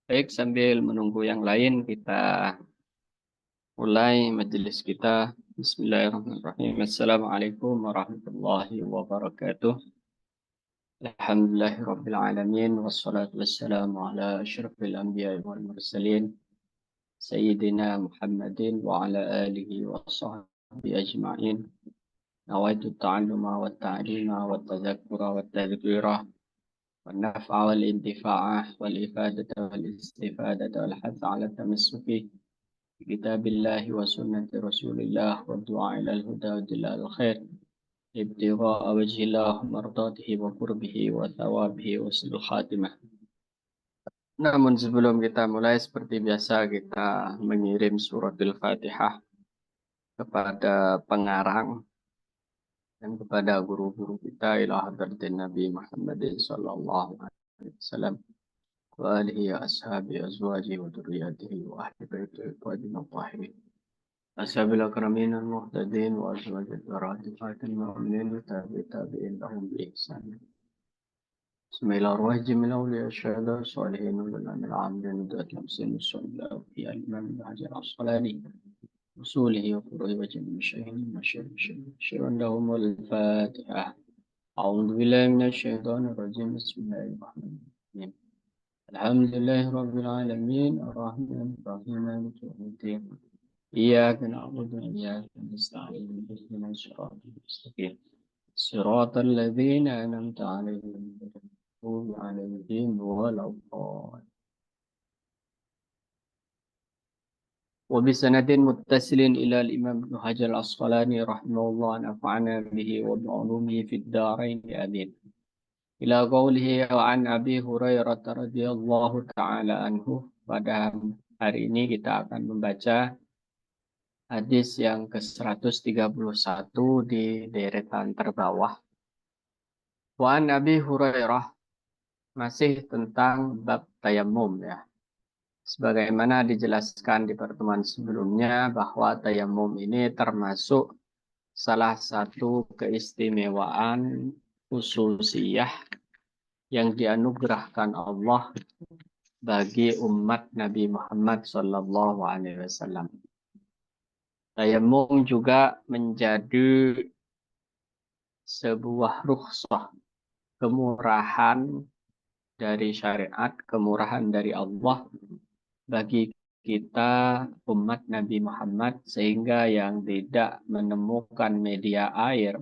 Baik, sambil menunggu yang lain, kita mulai majelis kita. Bismillahirrahmanirrahim. Assalamualaikum warahmatullahi wabarakatuh. Alhamdulillahirrahmanirrahim. Wassalatu wassalamu ala asyrafil anbiya wal mursalin. Sayyidina Muhammadin wa ala alihi wa sahbihi ajma'in. Nawaitu ta'alluma wa ta'lima wa tadhakura wa tadhkira. والنفع والانتفاع والإفادة والاستفادة والحث على التمسك بكتاب الله وسنة رسول الله والدعاء إلى الهدى والدلال الخير ابتغاء وجه الله مرضاته وقربه وثوابه وحسن الخاتمة. Namun sebelum kita mulai, seperti biasa kita mengirim suratul Fatihah kepada pengarang dan kepada guru-guru kita ila hadratin Nabi Muhammad sallallahu alaihi wasallam wa alihi wa ashabihi azwajihi wa dzurriyyatihi wa ahli baitihi tayyibin tahirin. أصحاب الأكرمين المهتدين وأزواج البرات المؤمنين وتابعين لهم بإحسان. بسم الله الرحمن الرحيم. الأولياء الشهداء الصالحين والأنام العاملين ذات لمسين الصلاة في الإمام ابن حجر العسقلاني وصوله وفروعه وجميع مشاهير لهم الفاتحة. أعوذ بالله من الشيطان الرجيم. بسم الله الرحمن الرحيم. الحمد لله رب العالمين الرحمن الرحيم مالك يوم الدين إياك نعبد وإياك نستعين اهدنا الصراط المستقيم صراط الذين أنعمت عليهم غير المغضوب عليهم ولا الضالين. وبسند متصل إلى الإمام ابن حجر العسقلاني رحمه الله نفعنا به وبعلومه في الدارين آمين. إلى قوله وعن أبي هريرة رضي الله تعالى عنه. Pada hari ini kita akan membaca hadis yang ke-131 di deretan terbawah. Wa an Abi Hurairah, masih tentang bab tayamum ya. Sebagaimana dijelaskan di pertemuan sebelumnya bahwa tayamum ini termasuk salah satu keistimewaan khususiyah yang dianugerahkan Allah bagi umat Nabi Muhammad sallallahu alaihi wasallam. Tayamum juga menjadi sebuah rukhsah, kemurahan dari syariat, kemurahan dari Allah bagi kita umat Nabi Muhammad, sehingga yang tidak menemukan media air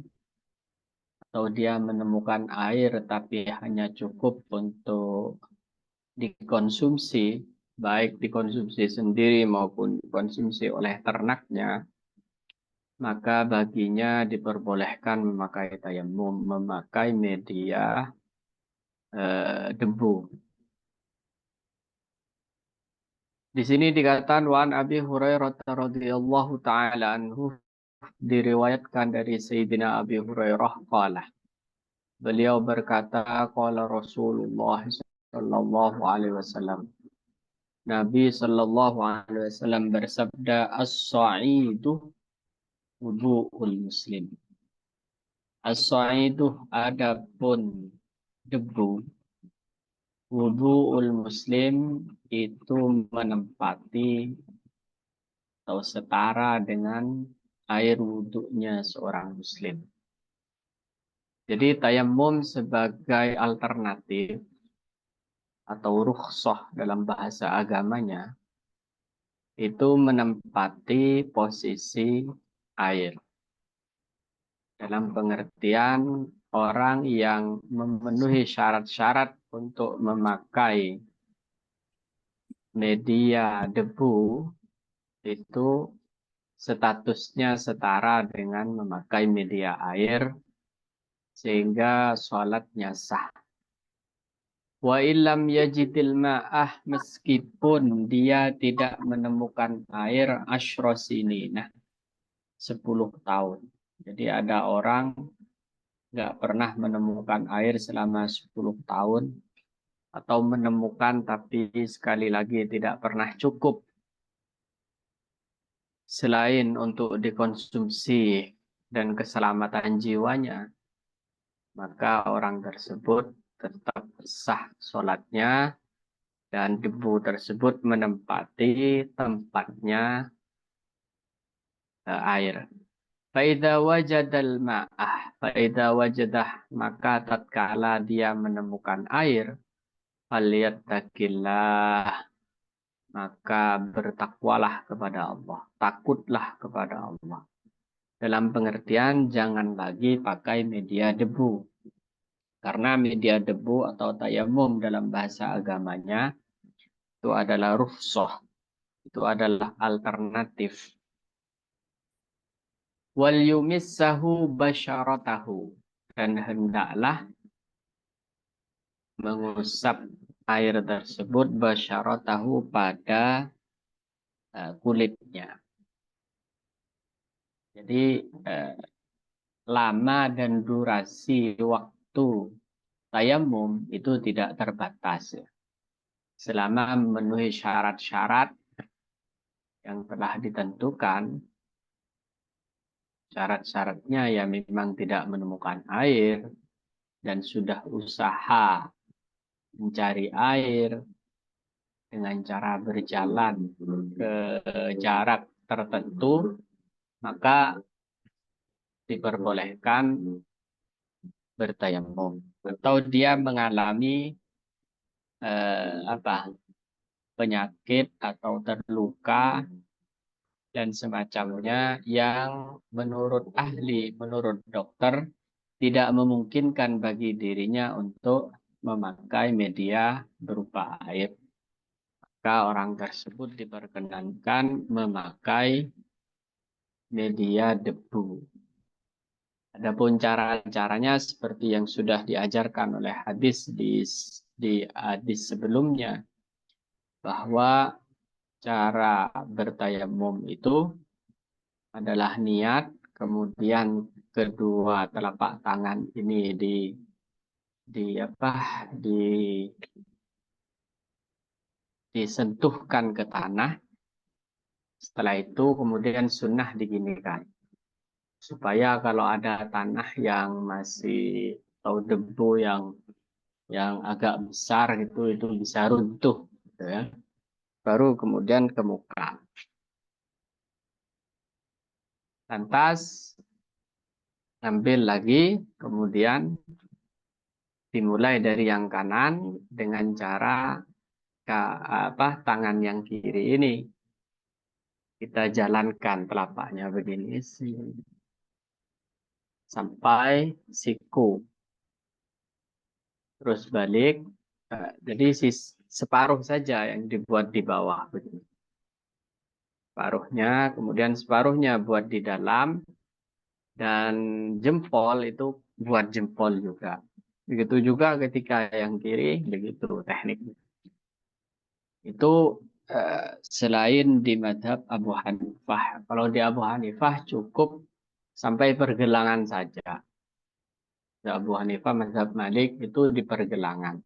atau dia menemukan air tapi hanya cukup untuk dikonsumsi, baik dikonsumsi sendiri maupun dikonsumsi oleh ternaknya, maka baginya diperbolehkan memakai tayamum, memakai media debu. Di sini dikatakan wa an Abi Hurairah radhiyallahu taala anhu, diriwayatkan dari Sayyidina Abi Hurairah qala. Beliau berkata qala Rasulullah sallallahu alaihi wasallam. Nabi sallallahu alaihi wasallam bersabda, as-sa'idu wudu'ul muslim. As-sa'idu adapun debu, wudu'ul muslim itu menempati atau setara dengan air wudhunya seorang muslim. Jadi tayamum sebagai alternatif atau rukhsah dalam bahasa agamanya itu menempati posisi air. Dalam pengertian orang yang memenuhi syarat-syarat untuk memakai media debu itu statusnya setara dengan memakai media air, sehingga sholatnya sah. Wa illam yajidil ma'ah, meskipun dia tidak menemukan air asyrosinina, 10 tahun. Jadi ada orang nggak pernah menemukan air selama 10 tahun, atau menemukan tapi sekali lagi tidak pernah cukup selain untuk dikonsumsi dan keselamatan jiwanya, maka orang tersebut tetap sah sholatnya dan debu tersebut menempati tempatnya air. Faida wajadal ma'ah, faida wajadah, maka tatkala dia menemukan air, falyattaqillah, maka bertakwalah kepada Allah, takutlah kepada Allah. Dalam pengertian jangan lagi pakai media debu. Karena media debu atau tayamum dalam bahasa agamanya itu adalah rukhsah, itu adalah alternatif. Wal yumissahu basyaratahu, dan hendaklah mengusap air tersebut basyaratahu pada kulitnya. Jadi lama dan durasi waktu tayamum itu tidak terbatas ya. Selama memenuhi syarat-syarat yang telah ditentukan, syarat-syaratnya ya memang tidak menemukan air dan sudah usaha mencari air dengan cara berjalan ke jarak tertentu, maka diperbolehkan bertayamum. Atau dia mengalami penyakit atau terluka dan semacamnya yang menurut ahli, menurut dokter tidak memungkinkan bagi dirinya untuk memakai media berupa air. Maka orang tersebut diperkenankan memakai media debu. Adapun cara-caranya seperti yang sudah diajarkan oleh hadis di hadis sebelumnya, bahwa cara bertayamum itu adalah niat, kemudian kedua telapak tangan ini disentuhkan ke tanah. Setelah itu kemudian sunnah diginikan, supaya kalau ada tanah yang masih atau debu yang agak besar itu bisa runtuh, gitu ya. Baru kemudian ke muka. Lantas ambil lagi, kemudian dimulai dari yang kanan dengan cara tangan yang kiri ini kita jalankan telapaknya begini sampai siku, terus balik. Jadi separuh saja yang dibuat di bawah begini. Separuhnya, kemudian separuhnya buat di dalam, dan jempol itu buat jempol juga. Begitu juga ketika yang kiri, begitu tekniknya. Itu selain di madhab Abu Hanifah. Kalau di Abu Hanifah cukup sampai pergelangan saja. Di Abu Hanifah, madhab Malik itu di pergelangan.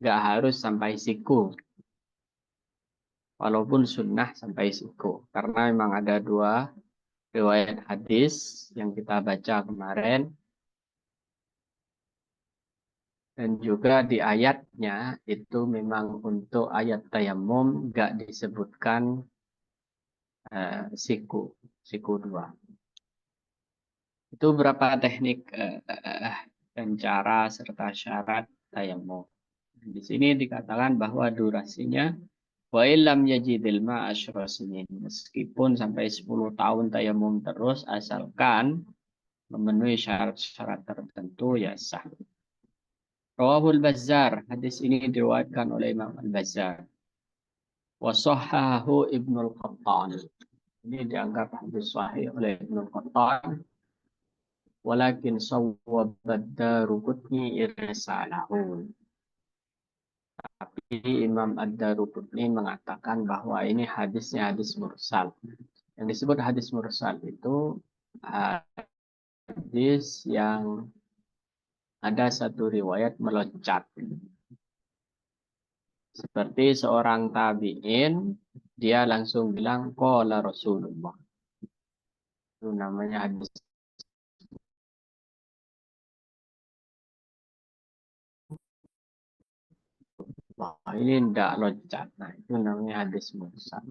Nggak harus sampai siku. Walaupun sunnah sampai siku. Karena memang ada dua riwayat hadis yang kita baca kemarin. Dan juga di ayatnya itu memang untuk ayat tayamum nggak disebutkan siku dua. Itu berapa teknik dan cara serta syarat tayamum. Di sini dikatakan bahwa durasinya wa illam yajidil ma asyra sinin, meskipun sampai 10 tahun tayamum terus asalkan memenuhi syarat-syarat tertentu ya sah. Rawahul Bazzar, hadis ini diriwayatkan oleh Imam Al-Bazzar. Wa sahhahu Ibnu Al-Qattan. Ini dianggap hadis sahih oleh Ibnu Al-Qattan. Walakin sawwabad Daruqutni irsalahu. Tapi Imam Ad-Daruqutni mengatakan bahwa ini hadisnya hadis mursal. Yang disebut hadis mursal itu hadis yang ada satu riwayat meloncat. Seperti seorang tabi'in, dia langsung bilang, qala Rasulullah. Itu namanya hadis. Wah, ini tidak loncat. Nah, itu namanya hadis mursal.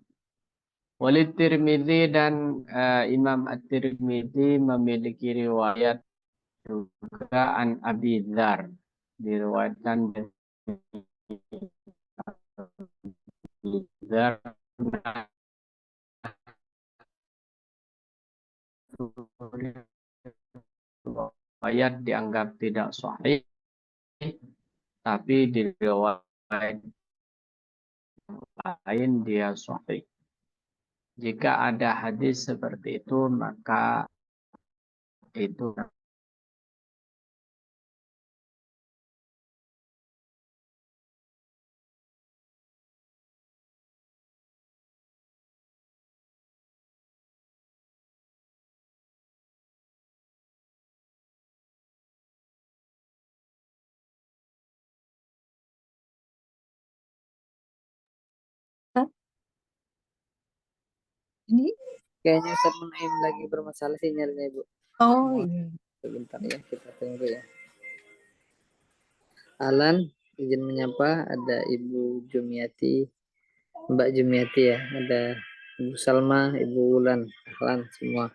Walid Tirmidzi dan Imam At-Tirmidzi memiliki riwayat juga an Abi Dzar. Diriwayatkan dari Abi Dzar. Riwayat dianggap tidak sahih, tapi di riwayat lain dia sahih. Jika ada hadis seperti itu, maka itu Hah? Ini kayaknya Ustaz Munaim lagi bermasalah sinyalnya, Bu. Oh iya. Sebentar ya, kita tunggu ya. Alan, izin menyapa, ada Ibu Jumiati, Mbak Jumiati ya, ada Ibu Salma, Ibu Wulan, Alan semua.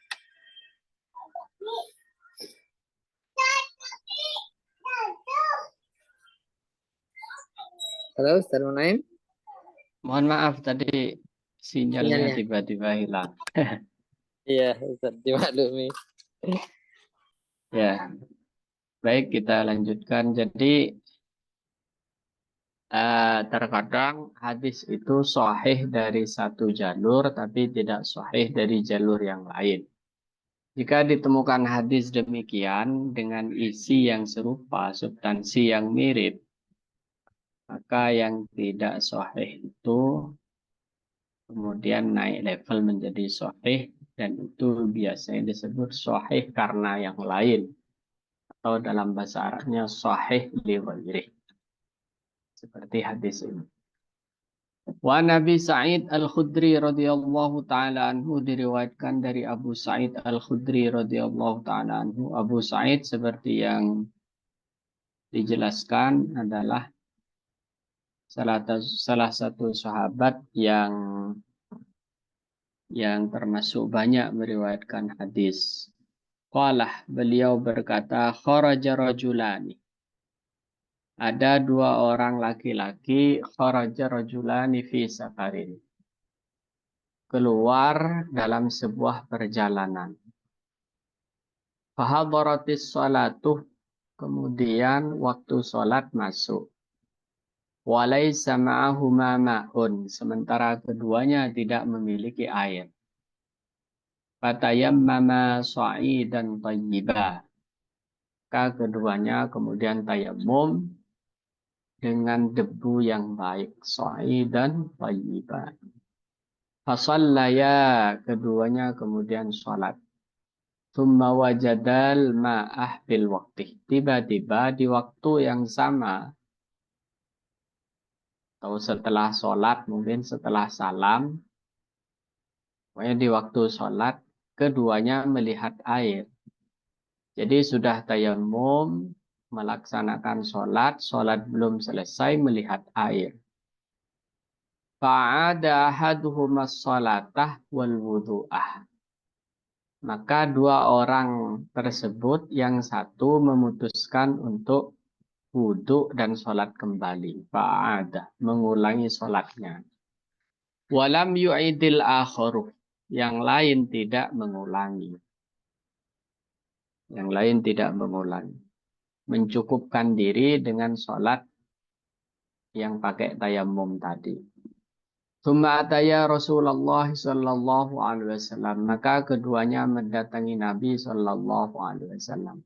Halo, Ustaz Munaim. mohon maaf tadi sinyalnya Sinyalnya. tiba-tiba hilang. Iya, Ustaz, dimaklumi. Ya, baik kita lanjutkan. Jadi terkadang hadis itu sahih dari satu jalur tapi tidak sahih dari jalur yang lain. Jika ditemukan hadis demikian dengan isi yang serupa, substansi yang mirip, maka yang tidak sahih itu kemudian naik level menjadi sahih dan itu biasanya disebut sahih karena yang lain atau dalam bahasa Arabnya sahih li ghairih. Seperti hadis ini. Wa Nabi Sa'id Al-Khudri radhiyallahu taala anhu diriwayatkan dari Abu Sa'id Al-Khudri radhiyallahu taala anhu. Abu Sa'id seperti yang dijelaskan adalah salah satu sahabat yang termasuk banyak meriwayatkan hadis. Qalah beliau berkata kharaja rajulani. Ada dua orang laki-laki kharaja rajulani fi safarin. Keluar dalam sebuah perjalanan. Fahadaratis salatuh. Kemudian waktu salat masuk. Walaysa ma'ahuma ma'un. Sementara keduanya tidak memiliki air. Fatayammama sa'idan tayyiba. Maka keduanya kemudian tayammum dengan debu yang baik. Sa'idan tayyiba. Fasallaya. Keduanya kemudian salat. Thumma wajadal ma'ah fil waqti. Tiba-tiba di waktu yang sama atau setelah sholat, mungkin setelah salam, pokoknya di waktu sholat, keduanya melihat air. Jadi sudah tayammum, melaksanakan sholat, sholat belum selesai, melihat air. Fa'ada ahaduhumas sholatah wal wudu'ah. Maka dua orang tersebut, yang satu memutuskan untuk wudhu dan sholat kembali. Fa'ada, mengulangi sholatnya. Walam yu'idil akharu. Yang lain tidak mengulangi. Yang lain tidak mengulangi. Mencukupkan diri dengan sholat yang pakai tayammum tadi. Tsumma ataya Rasulullah sallallahu alaihi wasallam. Maka keduanya mendatangi Nabi sallallahu alaihi wasallam.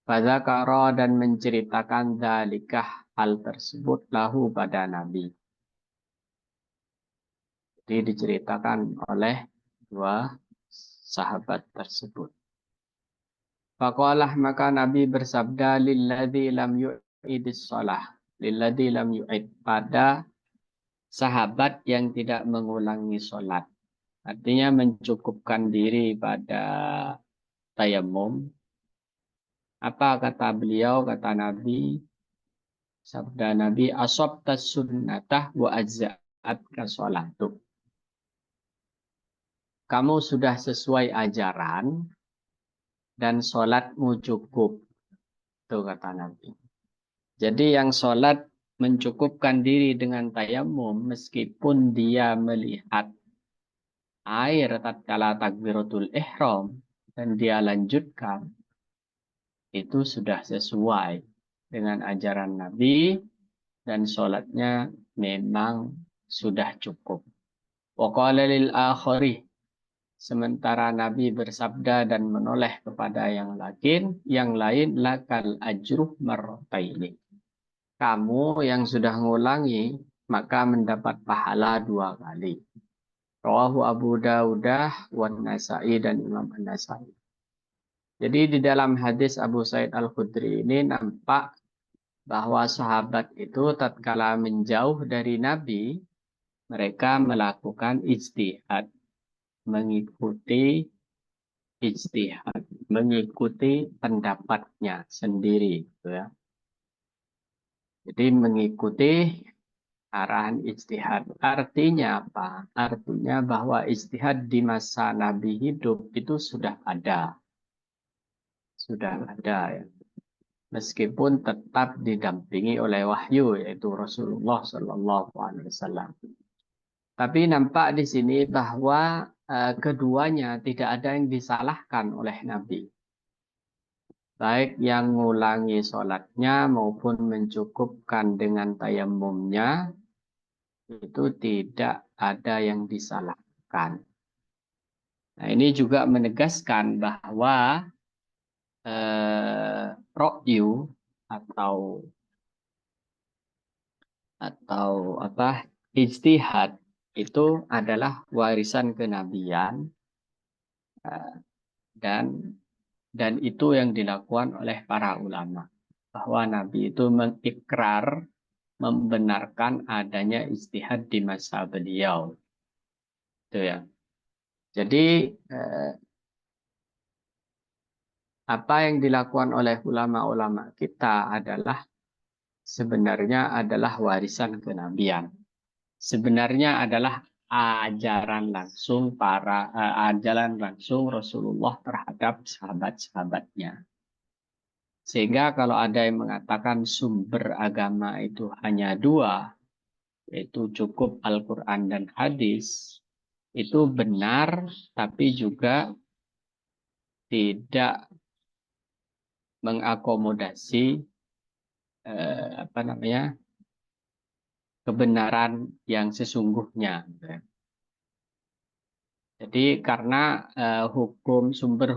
Fadzakara dan menceritakan dalikah hal tersebut lahu pada Nabi. Jadi diceritakan oleh dua sahabat tersebut. Faqalah maka Nabi bersabda lilladzi lam yu'idis shalah. Lilladzi lam yu'id pada sahabat yang tidak mengulangi sholat. Artinya mencukupkan diri pada tayammum. Apa kata beliau, kata Nabi? Sabda Nabi, asabtas sunnatah wa ajza'at ka sholatuk. Kamu sudah sesuai ajaran dan sholatmu cukup. Itu kata Nabi. Jadi yang sholat mencukupkan diri dengan tayamum meskipun dia melihat air tatkala takbiratul ihram dan dia lanjutkan, itu sudah sesuai dengan ajaran Nabi dan sholatnya memang sudah cukup. Wa qala lil akhari, sementara Nabi bersabda dan menoleh kepada yang lain lakal ajruh marrataini. Kamu yang sudah ngulangi maka mendapat pahala 2 kali. Rawahu Abu Dawudah wan Nasa'i dan Imam An-Nasa'i. Jadi di dalam hadis Abu Sa'id Al-Khudri ini nampak bahwa sahabat itu tatkala menjauh dari Nabi, mereka melakukan mengikuti pendapatnya sendiri, gitu ya. Jadi mengikuti arahan ijtihad. Artinya apa? Artinya bahwa ijtihad di masa Nabi hidup itu sudah ada. Sudah ada ya. Meskipun tetap didampingi oleh wahyu yaitu Rasulullah Shallallahu Alaihi Wasallam. Tapi nampak di sini bahwa keduanya tidak ada yang disalahkan oleh Nabi. Baik yang mengulangi sholatnya maupun mencukupkan dengan tayamumnya, itu tidak ada yang disalahkan. Nah, ini juga menegaskan bahwa rokyu atau ijtihad itu adalah warisan kenabian dan itu yang dilakukan oleh para ulama, bahwa Nabi itu mengikrar membenarkan adanya ijtihad di masa beliau. Itu ya. Jadi apa yang dilakukan oleh ulama-ulama kita sebenarnya adalah warisan kenabian. Sebenarnya adalah ajaran langsung Rasulullah terhadap sahabat-sahabatnya. Sehingga kalau ada yang mengatakan sumber agama itu hanya 2, yaitu cukup Al-Quran dan hadis, itu benar, tapi juga tidak mengakomodasi kebenaran yang sesungguhnya. Jadi karena sumber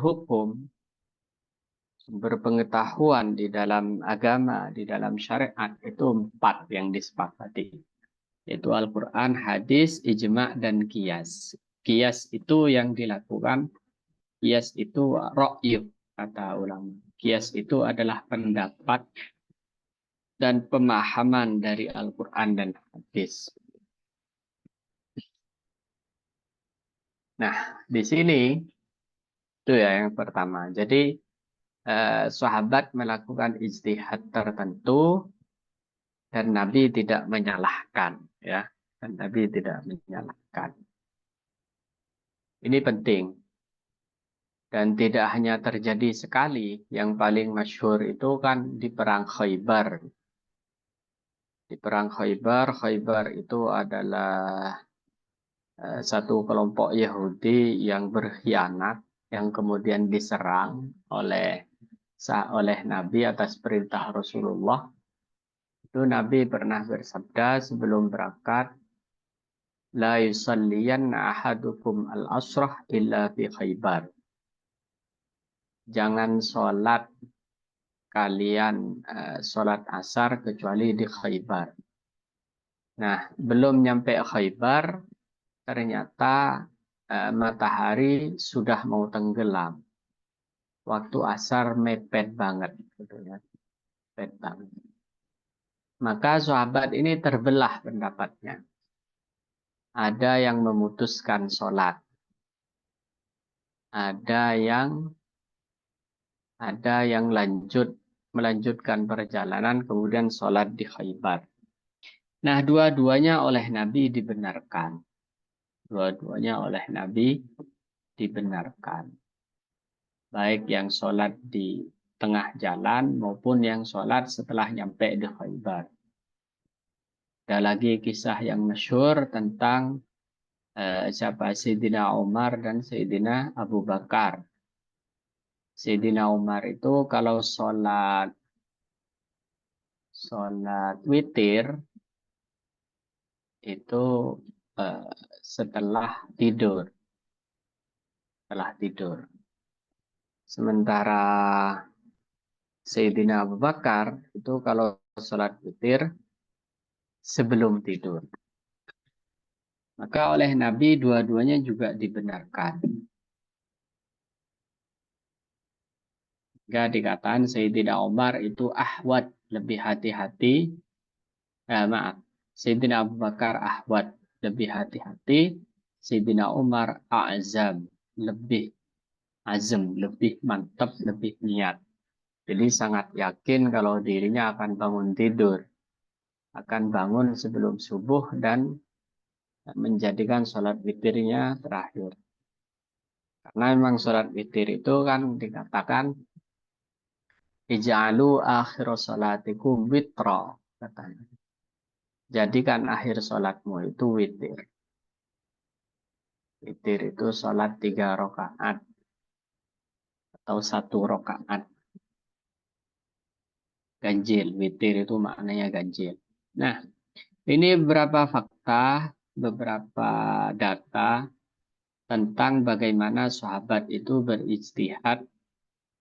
pengetahuan di dalam agama, di dalam syariat itu 4 yang disepakati, yaitu Al-Quran, hadis, ijma' dan qiyas. Qiyas itu yang dilakukan, qiyas itu ra'yu kata ulama. Qiyas itu adalah pendapat dan pemahaman dari Al-Quran dan hadis. Nah, di sini itu ya yang pertama. Jadi sahabat melakukan ijtihad tertentu dan Nabi tidak menyalahkan, ya. Dan Nabi tidak menyalahkan. Ini penting. Dan tidak hanya terjadi sekali, yang paling masyhur itu kan di perang Khaybar. Di perang Khaybar itu adalah satu kelompok Yahudi yang berkhianat, yang kemudian diserang oleh Nabi atas perintah Rasulullah. Itu Nabi pernah bersabda sebelum berangkat, la yusalliyanna ahadukum al-asrah illa fi Khaybar. Jangan sholat kalian sholat asar kecuali di Khaybar. Nah, belum nyampe Khaybar, ternyata matahari sudah mau tenggelam. Waktu asar mepet banget. Gitu ya. Mepet banget. Maka sahabat ini terbelah pendapatnya. Ada yang memutuskan sholat. Ada yang lanjut melanjutkan perjalanan kemudian sholat di Khaybar. Nah, dua-duanya oleh Nabi dibenarkan. Dua-duanya oleh Nabi dibenarkan. Baik yang sholat di tengah jalan maupun yang sholat setelah nyampe di Khaybar. Ada lagi kisah yang masyhur tentang siapa Sayyidina Umar dan Sayyidina Abu Bakar. Sayyidina Umar itu kalau sholat witir itu setelah tidur. Sementara Sayyidina Abu Bakar itu kalau sholat witir sebelum tidur. Maka oleh Nabi dua-duanya juga dibenarkan. Jika dikatakan Sayyidina Umar itu ahwat, lebih hati-hati. Sayyidina Abu Bakar ahwat, lebih hati-hati. Sayyidina Umar a'zam, lebih azam, lebih mantap, lebih niat. Jadi sangat yakin kalau dirinya akan bangun tidur. Akan bangun sebelum subuh dan menjadikan sholat witirnya terakhir. Karena memang sholat witir itu kan dikatakan ij'alu akhir sholatikum witra, katanya. Jadikan akhir sholatmu itu witir. Witir itu sholat 3 rakaat atau 1 rakaat. Ganjil, witir itu maknanya ganjil. Nah, ini beberapa fakta, beberapa data tentang bagaimana sahabat itu berijtihad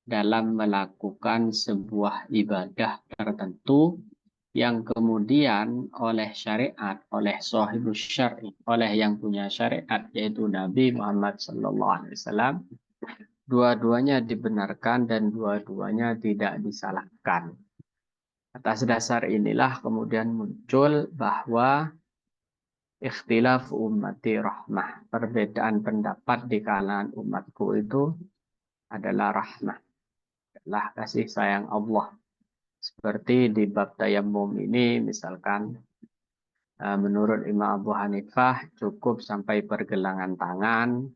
dalam melakukan sebuah ibadah tertentu yang kemudian oleh syariat, oleh sahibus syar'i, oleh yang punya syariat yaitu Nabi Muhammad SAW, dua-duanya dibenarkan dan dua-duanya tidak disalahkan. Atas dasar inilah kemudian muncul bahwa ikhtilaf ummati rahmah, perbedaan pendapat di kalangan umatku itu adalah rahmah, adalah kasih sayang Allah. Seperti di bab tayammum ini misalkan menurut Imam Abu Hanifah cukup sampai pergelangan tangan,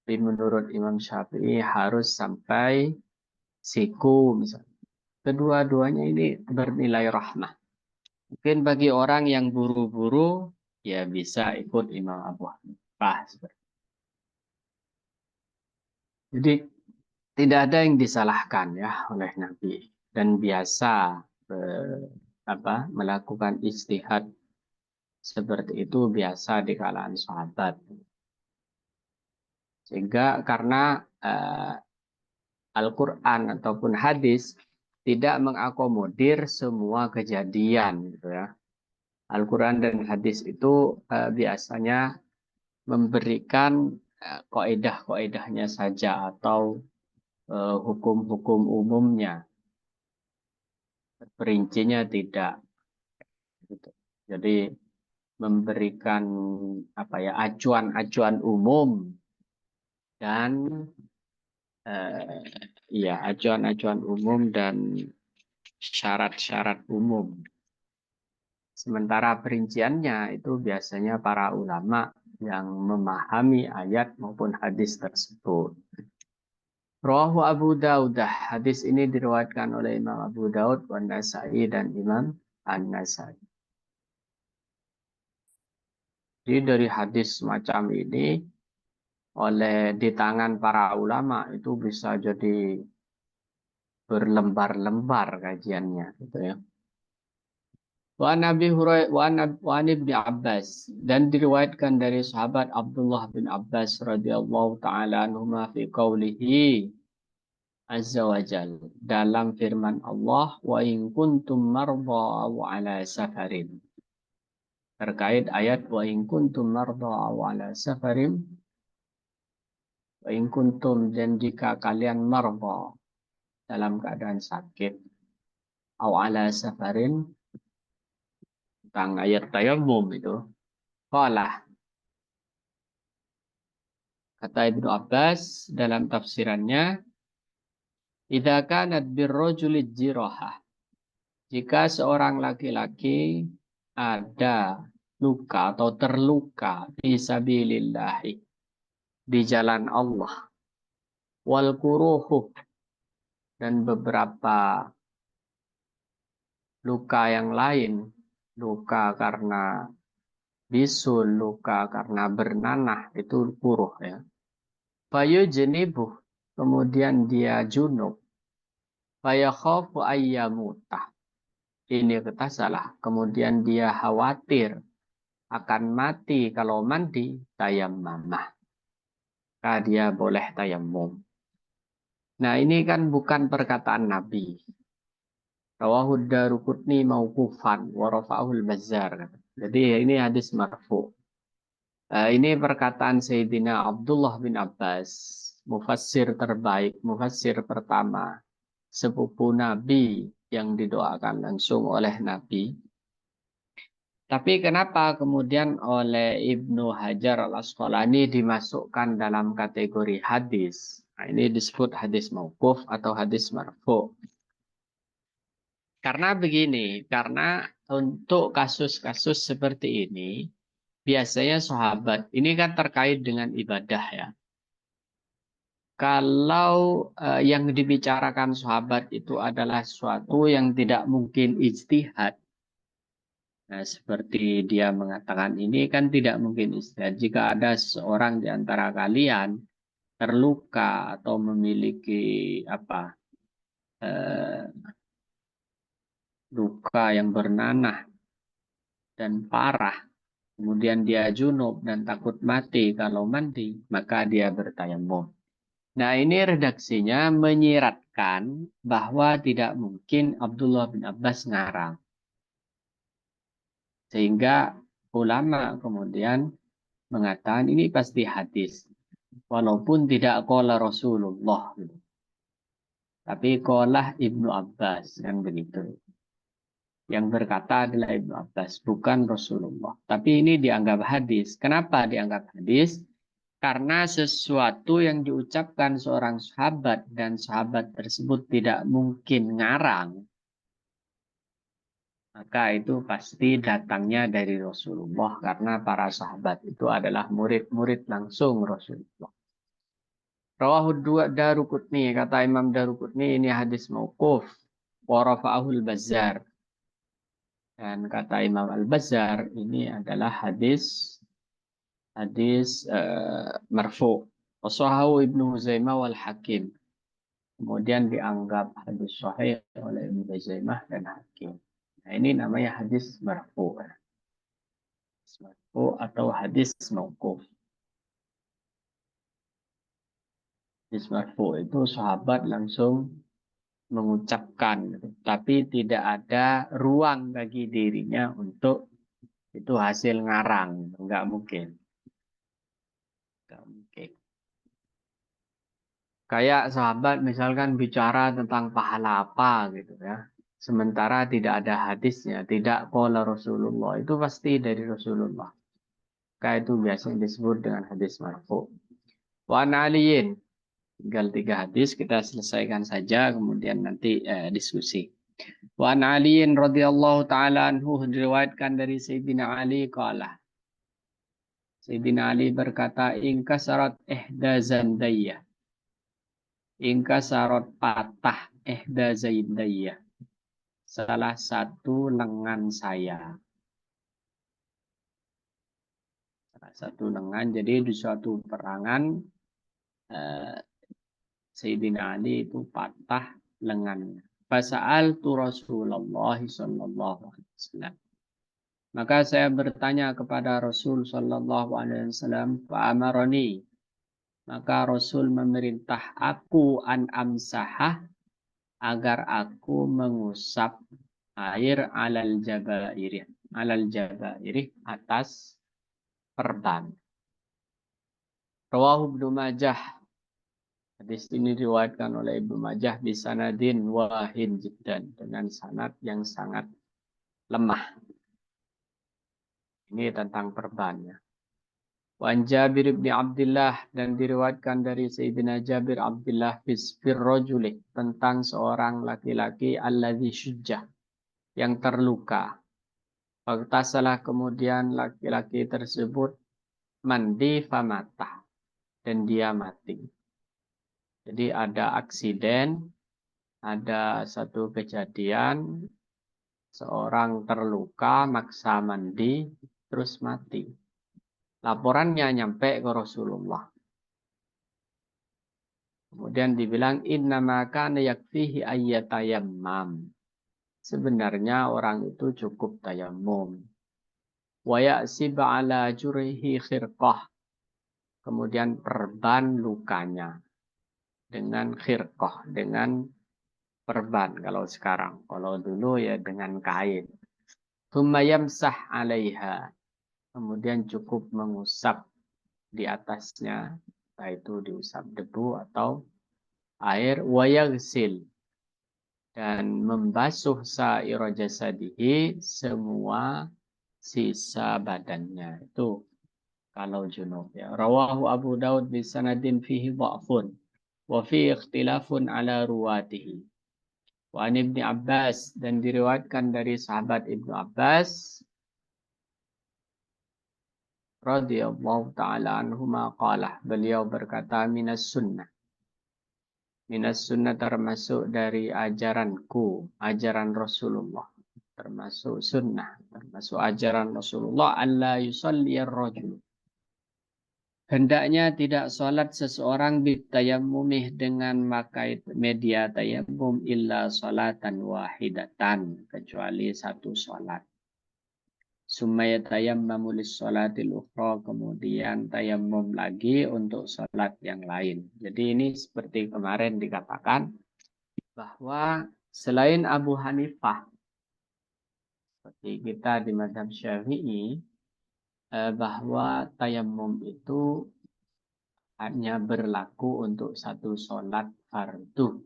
tapi menurut Imam Syafi'i harus sampai siku misalnya. Kedua-duanya ini bernilai rahmah. Mungkin bagi orang yang buru-buru ya bisa ikut Imam Abu Hanifah. Jadi tidak ada yang disalahkan ya oleh Nabi dan biasa melakukan ijtihad seperti itu biasa di kalangan sahabat. Sehingga karena Al-Quran ataupun hadis tidak mengakomodir semua kejadian, gitu ya. Al-Quran dan hadis itu biasanya memberikan kaidah-kaidahnya saja atau hukum-hukum umumnya, perincinya tidak. Gitu. Jadi memberikan acuan-acuan umum dan acuan-acuan umum dan syarat-syarat umum. Sementara perinciannya itu biasanya para ulama yang memahami ayat maupun hadis tersebut. Rawahu Abu Dawud. Hadis ini diriwayatkan oleh Imam Abu Dawud, An-Nasa'i dan Imam An-Nasa'i. Jadi dari hadis semacam ini oleh di tangan para ulama itu bisa jadi berlembar-lembar kajiannya, gitu ya. Wa Nabi Hurairah wa Ibnu Abbas, dan diriwayatkan dari sahabat Abdullah bin Abbas radhiyallahu taala anhuma fi qaulihi azza wa jal, dalam firman Allah wa in kuntum marda aw ala safarin, terkait ayat wa in kuntum marda aw ala safarin, wa in kuntum, dan jika kalian marda dalam keadaan sakit, aw ala safarin, tentang ayat tayammum itu. Qala, kata Ibnu Abbas dalam tafsirannya, Idza kanat birrajuli jirahah. Jika seorang laki-laki ada luka atau terluka fi sabilillahi di jalan Allah, wal kuruhu, dan beberapa luka yang lain, luka karena bisul, luka karena bernanah, itu kuruh ya. Fayujnibuh, kemudian dia junub. Fayakhafu ayyamutah. Ini kata salah. Kemudian dia khawatir akan mati kalau mandi, tayammamah. Maka dia boleh tayammum. Nah, ini kan bukan perkataan Nabi. Rawahu Daruqutni mauqufan wa rafa'ahul Bazzar. Jadi ini hadis marfu. Ini perkataan Sayyidina Abdullah bin Abbas, mufassir terbaik, mufassir pertama, sepupu Nabi yang didoakan langsung oleh Nabi. Tapi kenapa kemudian oleh Ibnu Hajar al-Asqalani dimasukkan dalam kategori hadis? Nah, ini disebut hadis mauquf atau hadis marfu. Karena begini, karena untuk kasus-kasus seperti ini, biasanya sahabat, ini kan terkait dengan ibadah ya. Kalau yang dibicarakan sahabat itu adalah sesuatu yang tidak mungkin ijtihad. Nah, seperti dia mengatakan ini kan tidak mungkin ijtihad. Jika ada seorang di antara kalian terluka atau memiliki luka yang bernanah dan parah, kemudian dia junub dan takut mati kalau mandi, maka dia bertayamum. Nah, ini redaksinya menyiratkan bahwa tidak mungkin Abdullah bin Abbas ngarang. Sehingga ulama kemudian mengatakan ini pasti hadis. Walaupun tidak qala Rasulullah. Tapi qala Ibnu Abbas, kan begitu. Yang berkata adalah Ibnu Abbas, bukan Rasulullah. Tapi ini dianggap hadis. Kenapa dianggap hadis? Karena sesuatu yang diucapkan seorang sahabat dan sahabat tersebut tidak mungkin ngarang, maka itu pasti datangnya dari Rasulullah karena para sahabat itu adalah murid-murid langsung Rasulullah. Rawahu Daruqutni, kata Imam Daruqutni ini hadis mauquf, wa rafa'ahul Bazzar. Dan kata Imam Al-Bazzar ini adalah hadis marfu. Wasahahu Ibnu Huzaimah wal Hakim. Kemudian dianggap hadis sahih oleh Ibnu Huzaimah dan Hakim. Nah, ini namanya hadis marfu. Hadis marfu atau hadis mauquf. Hadis marfu itu sahabat langsung mengucapkan, tapi tidak ada ruang bagi dirinya untuk itu hasil ngarang, nggak mungkin. Nggak mungkin. Kayak sahabat misalkan bicara tentang pahala apa gitu ya. Sementara tidak ada hadisnya, tidak qala Rasulullah, itu pasti dari Rasulullah. Kayak itu biasanya disebut dengan hadis marfu. Wa an aliyin, tinggal 3 hadis kita selesaikan saja kemudian nanti diskusi. Wa an aliyin radhiyallahu taala anhu, diriwayatkan dari Sayyidina Ali qala. Sayyidina Ali berkata, ingkasarat ihda zandayya. Ingkasarat patah ihda zaidayya. Salah satu lengan saya. Salah satu lengan. Jadi di suatu perangan Sayyidina Ali itu patah lengannya. Fasa'altu Rasulullah sallallahu alaihi wasallam. Maka saya bertanya kepada Rasul sallallahu alaihi wasallam, fa'amarani. Maka Rasul memerintah aku an amsahah, agar aku mengusap air alal jabairih atas perban. Rawahu Ibnu Majah. Hadis ini diriwayatkan oleh Ibnu Majah bisanadin wahin jiddan, dengan sanad yang sangat lemah. Ini tentang perbannya. Wa an Jabir bin Abdullah, dan diriwayatkan dari Sayyidina Jabir Abdullah fir rajuli, tentang seorang laki-laki alladzi syujjah, yang terluka. Salah kemudian laki-laki tersebut mandi famata, dan dia mati. Jadi ada aksiden, ada satu kejadian, seorang terluka, maksa mandi, terus mati. Laporannya nyampe ke Rasulullah. Kemudian dibilang innama kana yakfihi ayyatayammam. Sebenarnya orang itu cukup tayammum. Wa ya'sib ala jurihi khirqah. Kemudian perban lukanya dengan khirqah, dengan perban kalau sekarang. Kalau dulu ya dengan kain. Thumma yamsah 'alaiha. Kemudian cukup mengusap di atasnya, entah itu diusap debu atau air, wa yaghsil, dan membasuh sa'ira jasadihi, semua sisa badannya. Itu kalau junub ya. Rawahu Abu Daud bi sanadin fihi dha'fun wa fi ikhtilafun ala ruwatihi. Wa an Ibnu Abbas, dan diriwayatkan dari sahabat Ibnu Abbas radhiyallahu taala anhuma qala, beliau berkata, minas sunnah termasuk dari ajaranku, ajaran Rasulullah, termasuk sunnah, termasuk ajaran Rasulullah, alla yusalliyar rajul, hendaknya tidak sholat seseorang bitayammumih, dengan memakai media tayammum, illa sholatan wahidatan, kecuali satu sholat. Summa yatayammamu lis-sholatil ukhra, kemudian tayammum lagi untuk sholat yang lain. Jadi ini seperti kemarin dikatakan bahwa selain Abu Hanifah, seperti kita di mazhab Syafi'i, bahwa tayammum itu hanya berlaku untuk satu sholat fardu.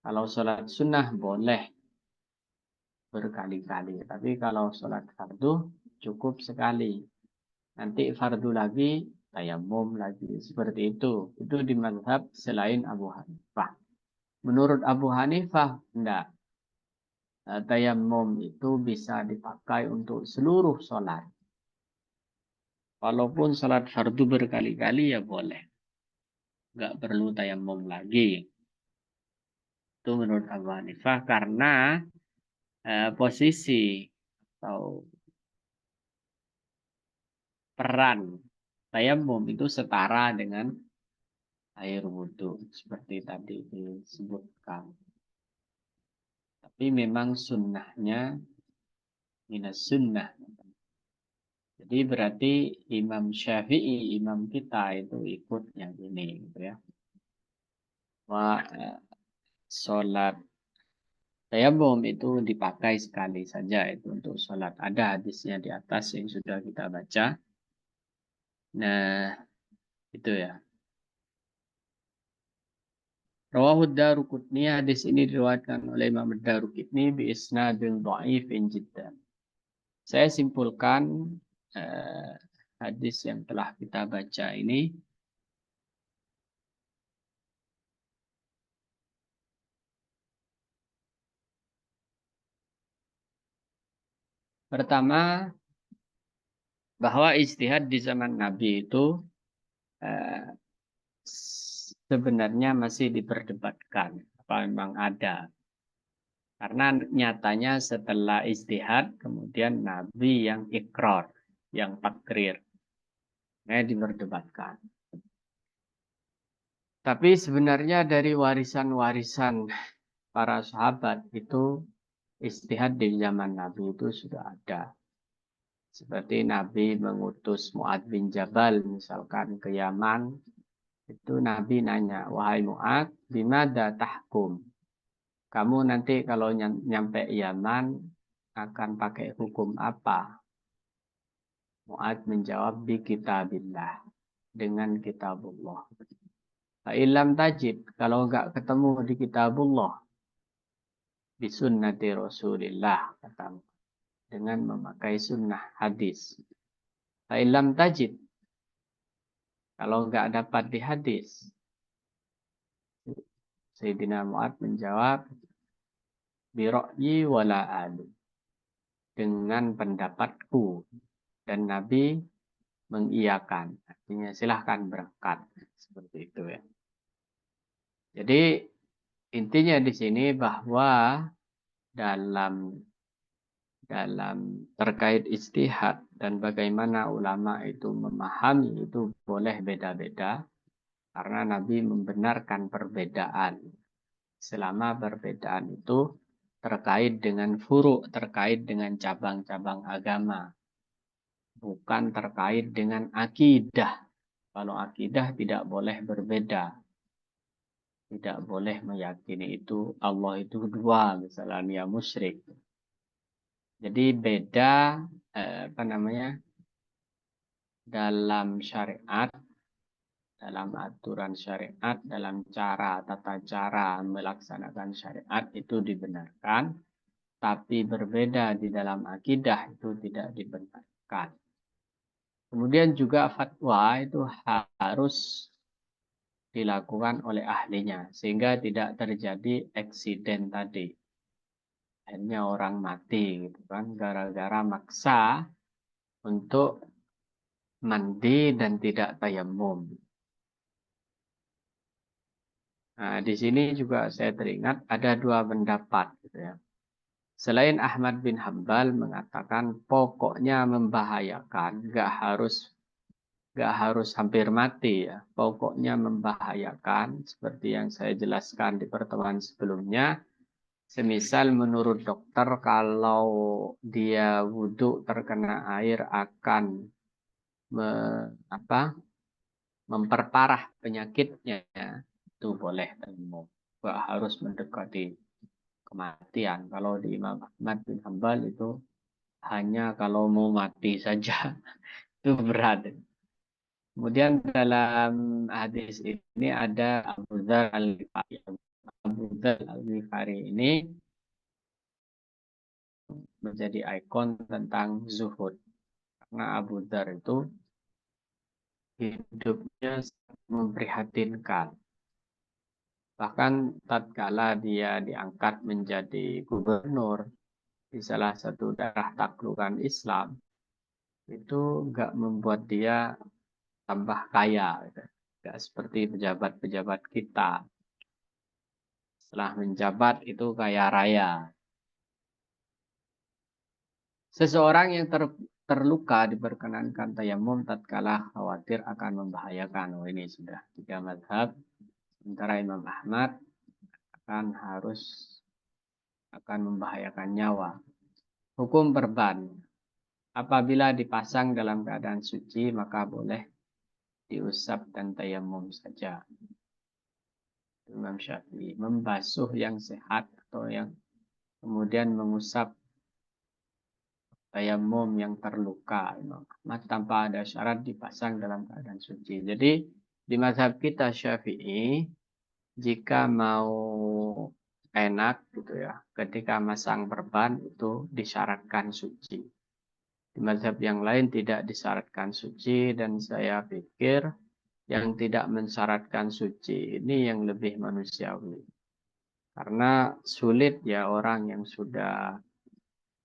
Kalau sholat sunnah boleh berkali-kali, tapi kalau sholat fardu cukup sekali. Nanti fardu lagi, tayammum lagi, seperti itu. Itu di mazhab selain Abu Hanifah. Menurut Abu Hanifah, enggak. Tayammum itu bisa dipakai untuk seluruh sholat. Walaupun sholat fardu berkali-kali ya boleh. Enggak perlu tayammum lagi. Itu menurut Abu Hanifah, karena posisi atau peran tayammum itu setara dengan air wudhu, seperti tadi disebutkan. Tapi memang sunnahnya minas sunnah. Jadi berarti Imam Syafi'i, imam kita itu ikut yang ini, gitu ya. Wah, sholat tayammum itu dipakai sekali saja, itu untuk sholat. Ada hadisnya di atas yang sudah kita baca. Nah, itu ya. Rawahu Daruqutni, hadis ini diriwayatkan oleh Imam Daruqutni bi isnadin dha'ifin jiddan. Saya simpulkan hadis yang telah kita baca ini. Pertama, bahwa ijtihad di zaman Nabi itu sebenarnya masih diperdebatkan. Apa memang ada? Karena nyatanya setelah ijtihad, kemudian Nabi yang ikrar, yang takrir. Nah, diperdebatkan. Tapi sebenarnya dari warisan-warisan para sahabat itu, ijtihad di zaman Nabi itu sudah ada. Seperti Nabi mengutus Mu'adz bin Jabal misalkan ke Yaman, itu Nabi nanya, wahai Mu'adz, bimada tahkum? Kamu nanti kalau nyampe Yaman akan pakai hukum apa? Mu'adz menjawab, bi kitabillah, dengan kitabullah. Fa'ilam tajid, kalau enggak ketemu di kitabullah, bisunnati Rasulillah, kata, dengan memakai sunnah hadis. Fa'ilam tajid, Kalau nggak dapat di hadis, Sayyidina Mu'adz menjawab, birokyi wala alu. Dengan pendapatku. Dan Nabi mengiyakan. Artinya silahkan berangkat. Seperti itu ya. Jadi intinya di sini bahwa dalam terkait ijtihad dan bagaimana ulama itu memahami itu boleh beda-beda karena Nabi membenarkan perbedaan selama perbedaan itu terkait dengan furu', terkait dengan cabang-cabang agama, bukan terkait dengan akidah. Kalau akidah tidak boleh berbeda, tidak boleh meyakini itu Allah itu dua, misalnya dia musyrik. Jadi beda dalam syariat, dalam aturan syariat, dalam tata cara melaksanakan syariat itu dibenarkan, tapi berbeda di dalam akidah itu tidak dibenarkan. Kemudian juga fatwa itu harus dilakukan oleh ahlinya sehingga tidak terjadi eksiden tadi. Akhirnya orang mati gitu kan gara-gara maksa untuk mandi dan tidak tayamum. Nah, di sini juga saya teringat ada dua pendapat gitu ya. Selain Ahmad bin Hambal mengatakan pokoknya membahayakan, nggak harus hampir mati ya. Pokoknya membahayakan seperti yang saya jelaskan di pertemuan sebelumnya. Semisal menurut dokter kalau dia wudhu terkena air akan memperparah penyakitnya, itu boleh tayamum. Nggak harus mendekati kematian. Kalau di Imam Ahmad bin Hambal itu hanya kalau mau mati saja itu berat. Kemudian dalam hadis ini ada Abu Dzar Al-Ghifari. Abu Dzar Al-Ghifari ini menjadi ikon tentang zuhud. Karena Abu Dzar itu hidupnya memprihatinkan. Bahkan tatkala dia diangkat menjadi gubernur di salah satu daerah taklukan Islam, itu enggak membuat dia tambah kaya. Enggak seperti pejabat-pejabat kita. Setelah menjabat itu kaya raya. Seseorang yang terluka diperkenankan tayamum tatkala khawatir akan membahayakan. Oh, ini sudah 3 mazhab. Sementara Imam Ahmad akan membahayakan nyawa. Hukum perban. Apabila dipasang dalam keadaan suci maka boleh diusap dan tayamum saja. Imam Syafi'i membasuh yang sehat atau yang kemudian mengusap tayamum yang terluka. Imam Ahmad tanpa ada syarat dipasang dalam keadaan suci. Jadi di mazhab kita Syafi'i jika mau enak gitu ya, ketika masang perban itu disyaratkan suci. Di mazhab yang lain tidak disyaratkan suci dan saya pikir yang tidak mensyaratkan suci ini yang lebih manusiawi. Karena sulit ya orang yang sudah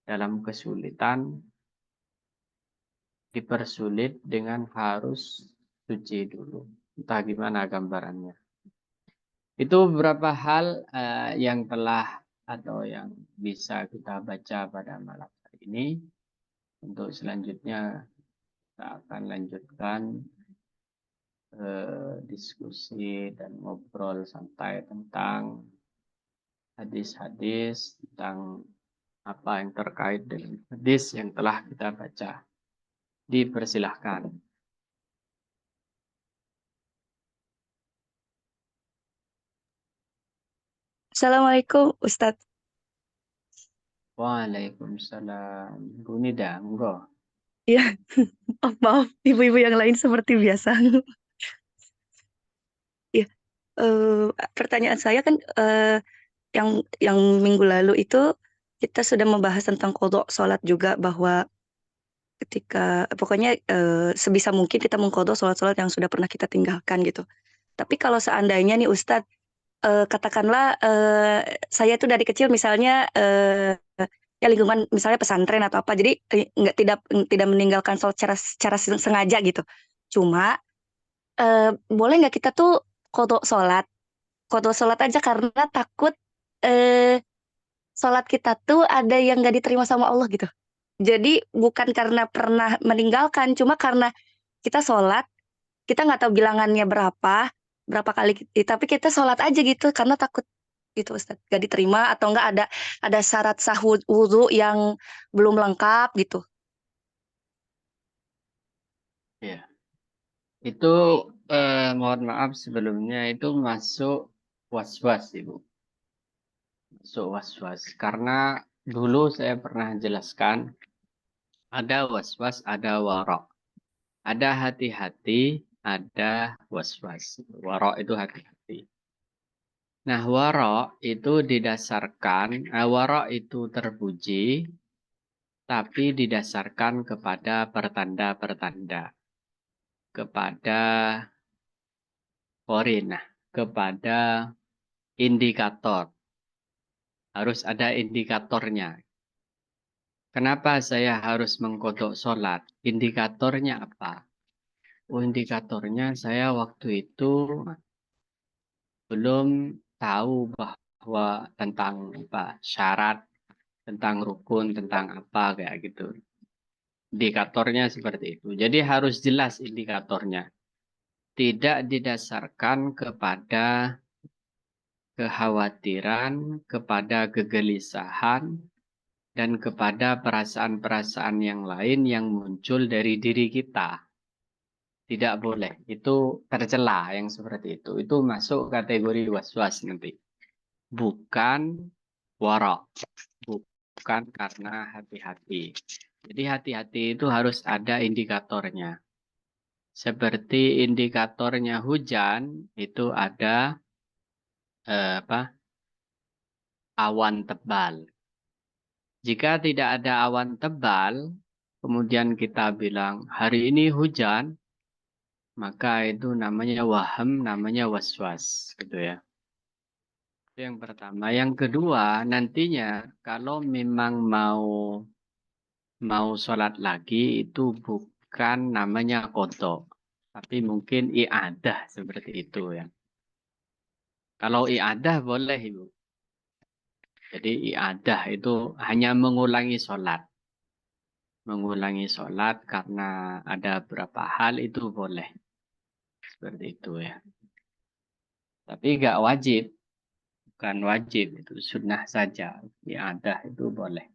dalam kesulitan dipersulit dengan harus suci dulu. Entah gimana gambarannya. Itu beberapa hal yang telah atau yang bisa kita baca pada malam hari ini. Untuk selanjutnya kita akan lanjutkan diskusi dan ngobrol santai tentang hadis-hadis, tentang apa yang terkait dengan hadis yang telah kita baca. Dipersilahkan. Assalamualaikum Ustadz. Waalaikumsalam. Bu Nida, enggak. Ya, maaf ibu-ibu yang lain seperti biasa. Ya, pertanyaan saya kan yang minggu lalu itu kita sudah membahas tentang qadha sholat juga bahwa ketika pokoknya sebisa mungkin kita mengqadha sholat-sholat yang sudah pernah kita tinggalkan gitu. Tapi kalau seandainya nih Ustadz, katakanlah saya tuh dari kecil misalnya ya lingkungan misalnya pesantren atau apa, jadi nggak tidak meninggalkan sholat secara sengaja gitu. Cuma boleh nggak kita tuh qadha sholat aja karena takut eh, sholat kita tuh ada yang nggak diterima sama Allah gitu. Jadi bukan karena pernah meninggalkan, cuma karena kita sholat, kita nggak tahu bilangannya berapa kali, tapi kita sholat aja gitu karena takut gitu Ustaz, gak diterima atau enggak ada syarat sah wudhu yang belum lengkap gitu. Ya, itu mohon maaf sebelumnya itu masuk was-was, Ibu. Masuk was-was. Karena dulu saya pernah jelaskan, ada was-was, ada warok. Ada hati-hati, ada was-was. Warok itu hati-hati. Nah, warok itu didasarkan, warok itu terpuji, tapi didasarkan kepada pertanda-pertanda. Kepada korinah, kepada indikator. Harus ada indikatornya. Kenapa saya harus mengkodok sholat? Indikatornya apa? Oh, indikatornya saya waktu itu belum tahu bahwa tentang apa syarat, tentang rukun, tentang apa kayak gitu. Indikatornya seperti itu. Jadi harus jelas indikatornya. Tidak didasarkan kepada kekhawatiran, kepada kegelisahan, dan kepada perasaan-perasaan yang lain yang muncul dari diri kita. Tidak boleh. Itu tercela yang seperti itu. Itu masuk kategori was-was nanti. Bukan warok. Bukan karena hati-hati. Jadi hati-hati itu harus ada indikatornya. Seperti indikatornya hujan, itu ada awan tebal. Jika tidak ada awan tebal, kemudian kita bilang hari ini hujan, maka itu namanya waham, namanya was-was, gitu ya. Itu yang pertama. Yang kedua, nantinya kalau memang mau sholat lagi, itu bukan namanya qadha, tapi mungkin i'adah seperti itu ya. Kalau i'adah boleh, Ibu. Jadi i'adah itu hanya mengulangi sholat. Mengulangi sholat karena ada beberapa hal itu boleh. Seperti itu ya. Tapi nggak wajib. Bukan wajib. Itu sunnah saja. I'adah itu boleh.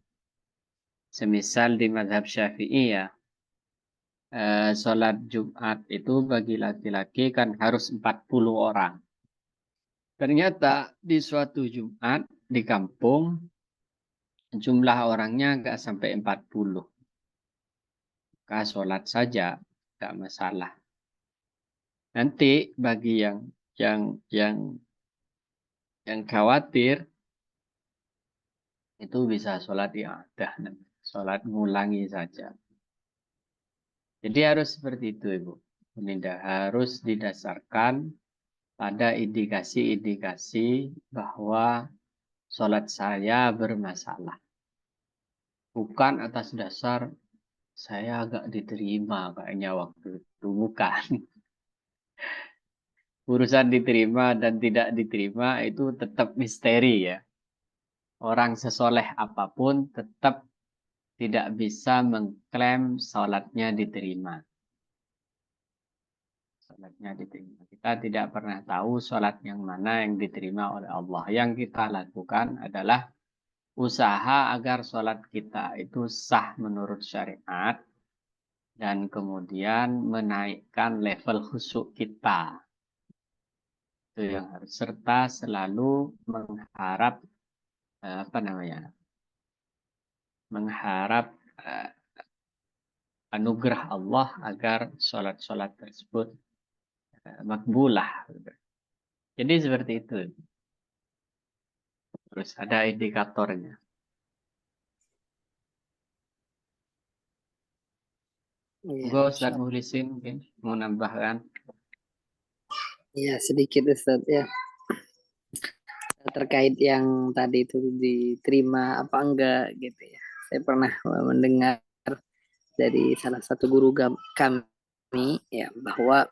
Semisal di mazhab Syafi'i ya. Sholat Jumat itu bagi laki-laki kan harus 40 orang. Ternyata di suatu Jumat di kampung jumlah orangnya nggak sampai 40. Maka sholat saja nggak masalah. Nanti bagi yang yang yang khawatir itu bisa sholat i'adah, sholat ngulangi saja. Jadi harus seperti itu, Ibu. Tidak harus didasarkan pada indikasi-indikasi bahwa sholat saya bermasalah. Bukan atas dasar saya agak diterima kayaknya waktu itu. Bukan. Urusan diterima dan tidak diterima itu tetap misteri ya. Orang sesoleh apapun tetap tidak bisa mengklaim sholatnya diterima. Sholatnya diterima. Kita tidak pernah tahu sholat yang mana yang diterima oleh Allah. Yang kita lakukan adalah usaha agar sholat kita itu sah menurut syariat dan kemudian menaikkan level khusyuk kita. Itu yang harus serta selalu mengharap mengharap anugerah Allah agar sholat-sholat tersebut makbulah. Jadi seperti itu. Terus ada indikatornya. Iya, Gue Masya Ustadz Allah. Muhlisin mungkin mau nambahkan. Iya, sedikit Ustaz ya. Terkait yang tadi itu diterima apa enggak gitu ya. Saya pernah mendengar dari salah satu guru kami ya bahwa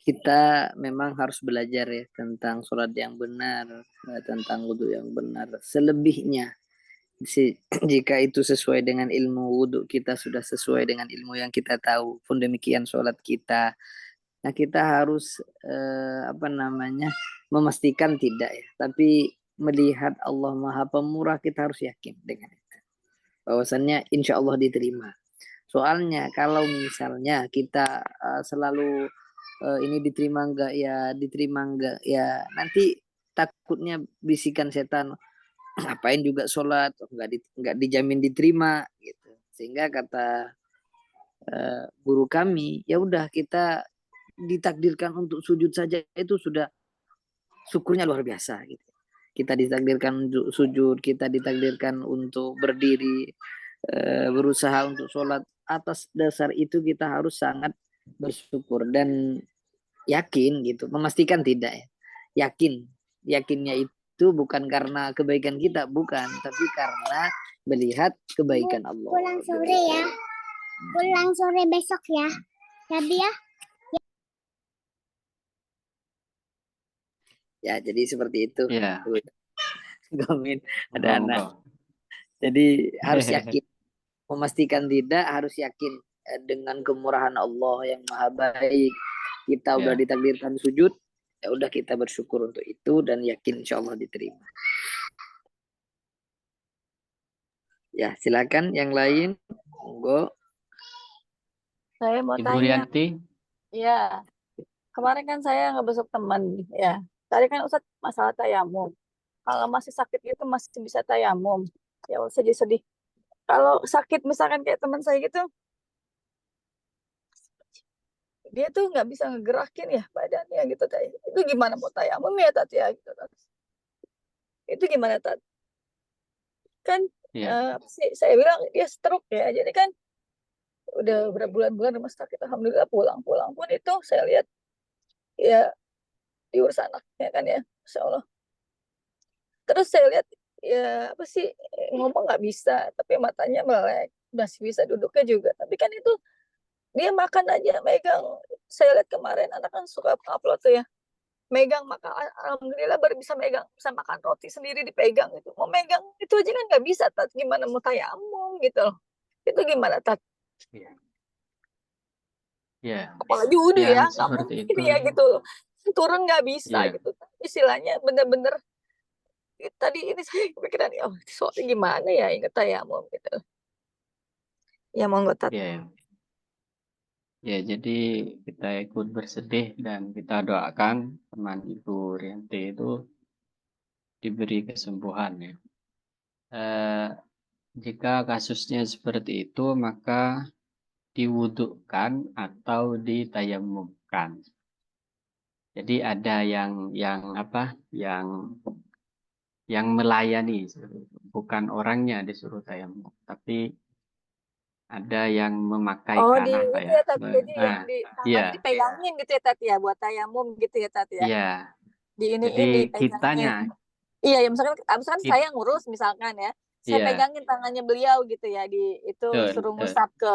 kita memang harus belajar ya tentang sholat yang benar, tentang wudhu yang benar. Selebihnya, jika itu sesuai dengan ilmu wudhu kita sudah sesuai dengan ilmu yang kita tahu, pun demikian sholat kita. Nah kita harus apa namanya memastikan tidak ya, tapi melihat Allah Maha Pemurah kita harus yakin dengan itu. Bahwasannya insya Allah diterima. Soalnya kalau misalnya kita selalu ini diterima enggak ya nanti takutnya bisikan setan ngapain juga sholat enggak dijamin diterima gitu. Sehingga kata guru kami ya udah kita ditakdirkan untuk sujud saja itu sudah syukurnya luar biasa gitu. Kita ditakdirkan untuk sujud, kita ditakdirkan untuk berdiri, berusaha untuk sholat. Atas dasar itu kita harus sangat bersyukur dan yakin gitu, memastikan tidak ya. Yakin, yakinnya itu bukan karena kebaikan kita, bukan, tapi karena melihat kebaikan Allah. Pulang sore ya. Pulang sore besok ya. Jadi ya. Ya, jadi seperti itu. Iya, Gomin, ada monggo, anak. monggo. Jadi harus yakin, memastikan tidak, harus yakin dengan kemurahan Allah yang maha baik. Kita udah Ya, ditakdirkan sujud, ya udah kita bersyukur untuk itu dan yakin insya Allah diterima. Ya, silakan yang lain. Monggo. Saya mau Ibu tanya, Rianti, ya kemarin kan saya ngebesuk teman, ya. Tadi kan Ustadz masalah tayamum. Kalau masih sakit itu masih bisa tayamum. Ya Allah, sedih-sedih. Kalau sakit misalkan kayak teman saya gitu, dia tuh nggak bisa ngegerakin ya badannya gitu. Itu gimana mau tayamum ya Tati ya gitu. Itu gimana Tati? Kan ya, saya bilang dia stroke ya. Jadi kan udah berbulan-bulan rumah sakit. Alhamdulillah pulang-pulang pun itu saya lihat ya diurus anaknya kan ya. Masya Allah. Terus saya lihat ya apa sih ngomong nggak bisa, tapi matanya melek, masih bisa duduknya juga. Tapi kan itu dia makan aja megang. Saya lihat kemarin anak kan suka upload tuh ya, megang makan. Alhamdulillah baru bisa megang, bisa makan roti sendiri dipegang itu. Mau megang itu aja kan nggak bisa, Tat. Gimana mau tayamum gitu loh. Itu gimana, Tat? ya, ya, Apalagi wudhu yang ya, nggak seperti mungkin itu. ya gitu loh. Turun nggak bisa Ya, gitu. Istilahnya bener-bener tadi ini saya kepikiran ya soalnya gimana ya inget tayamum gitu. Ya monggo Tat. ya, ya. Ya, jadi kita ikut bersedih dan kita doakan teman Ibu Rianti itu diberi kesembuhan ya. Eh, jika kasusnya seperti itu, maka diwudukkan atau ditayamumkan. Jadi ada yang apa? Yang melayani, bukan orangnya disuruh tayamum, tapi ada yang Oh memakaikan di apa itu ya? ya Tat. Jadi yang Nah, di iya, tangannya dipegangin gitu ya Tat ya buat tayamum gitu ya Tat ya. iya. Di Jadi ini kitanya, dipegangin. Iya ya misalkan kit, saya ngurus misalkan ya. Saya iya, pegangin tangannya beliau gitu ya di itu betul, suruh betul, ngusap ke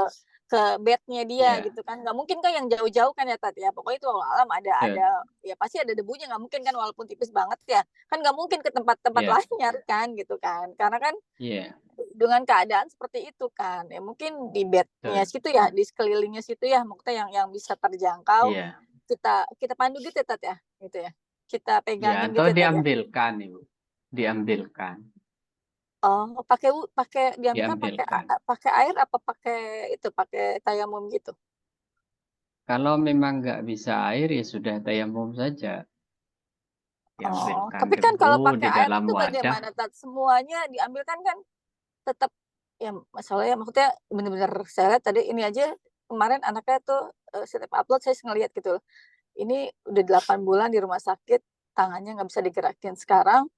bednya dia iya, gitu kan. Nggak mungkin kan yang jauh-jauh kan ya Tat ya. Pokoknya itu alam ada betul, ya pasti ada debunya nggak mungkin kan walaupun tipis banget ya. Kan nggak mungkin ke tempat-tempat iya, lain nyari kan gitu kan. Karena kan iya, dengan keadaan seperti itu kan ya mungkin di bednya betul, situ ya di sekelilingnya situ ya maksudnya yang bisa terjangkau iya, kita kita pandu gitu ya Tat ya gitu ya kita iya. pegangin Atau gitu ya Tat ya. diambilkan, Ibu, diambilkan, Oh pakai diambilkan pakai diambilkan. pakai air apa pakai itu pakai tayamum gitu. Kalau memang nggak bisa air, ya sudah tayamum saja. Oh Diambilkan tapi kan debu kalau di pakai air dalam itu wadah. bagaimana Tat semuanya diambilkan kan tetap ya masalahnya maksudnya bener-bener saya lihat tadi ini aja kemarin anaknya tuh setiap upload saya ngeliat gitu loh. Ini udah 8 bulan di rumah sakit, tangannya nggak bisa digerakin. Sekarang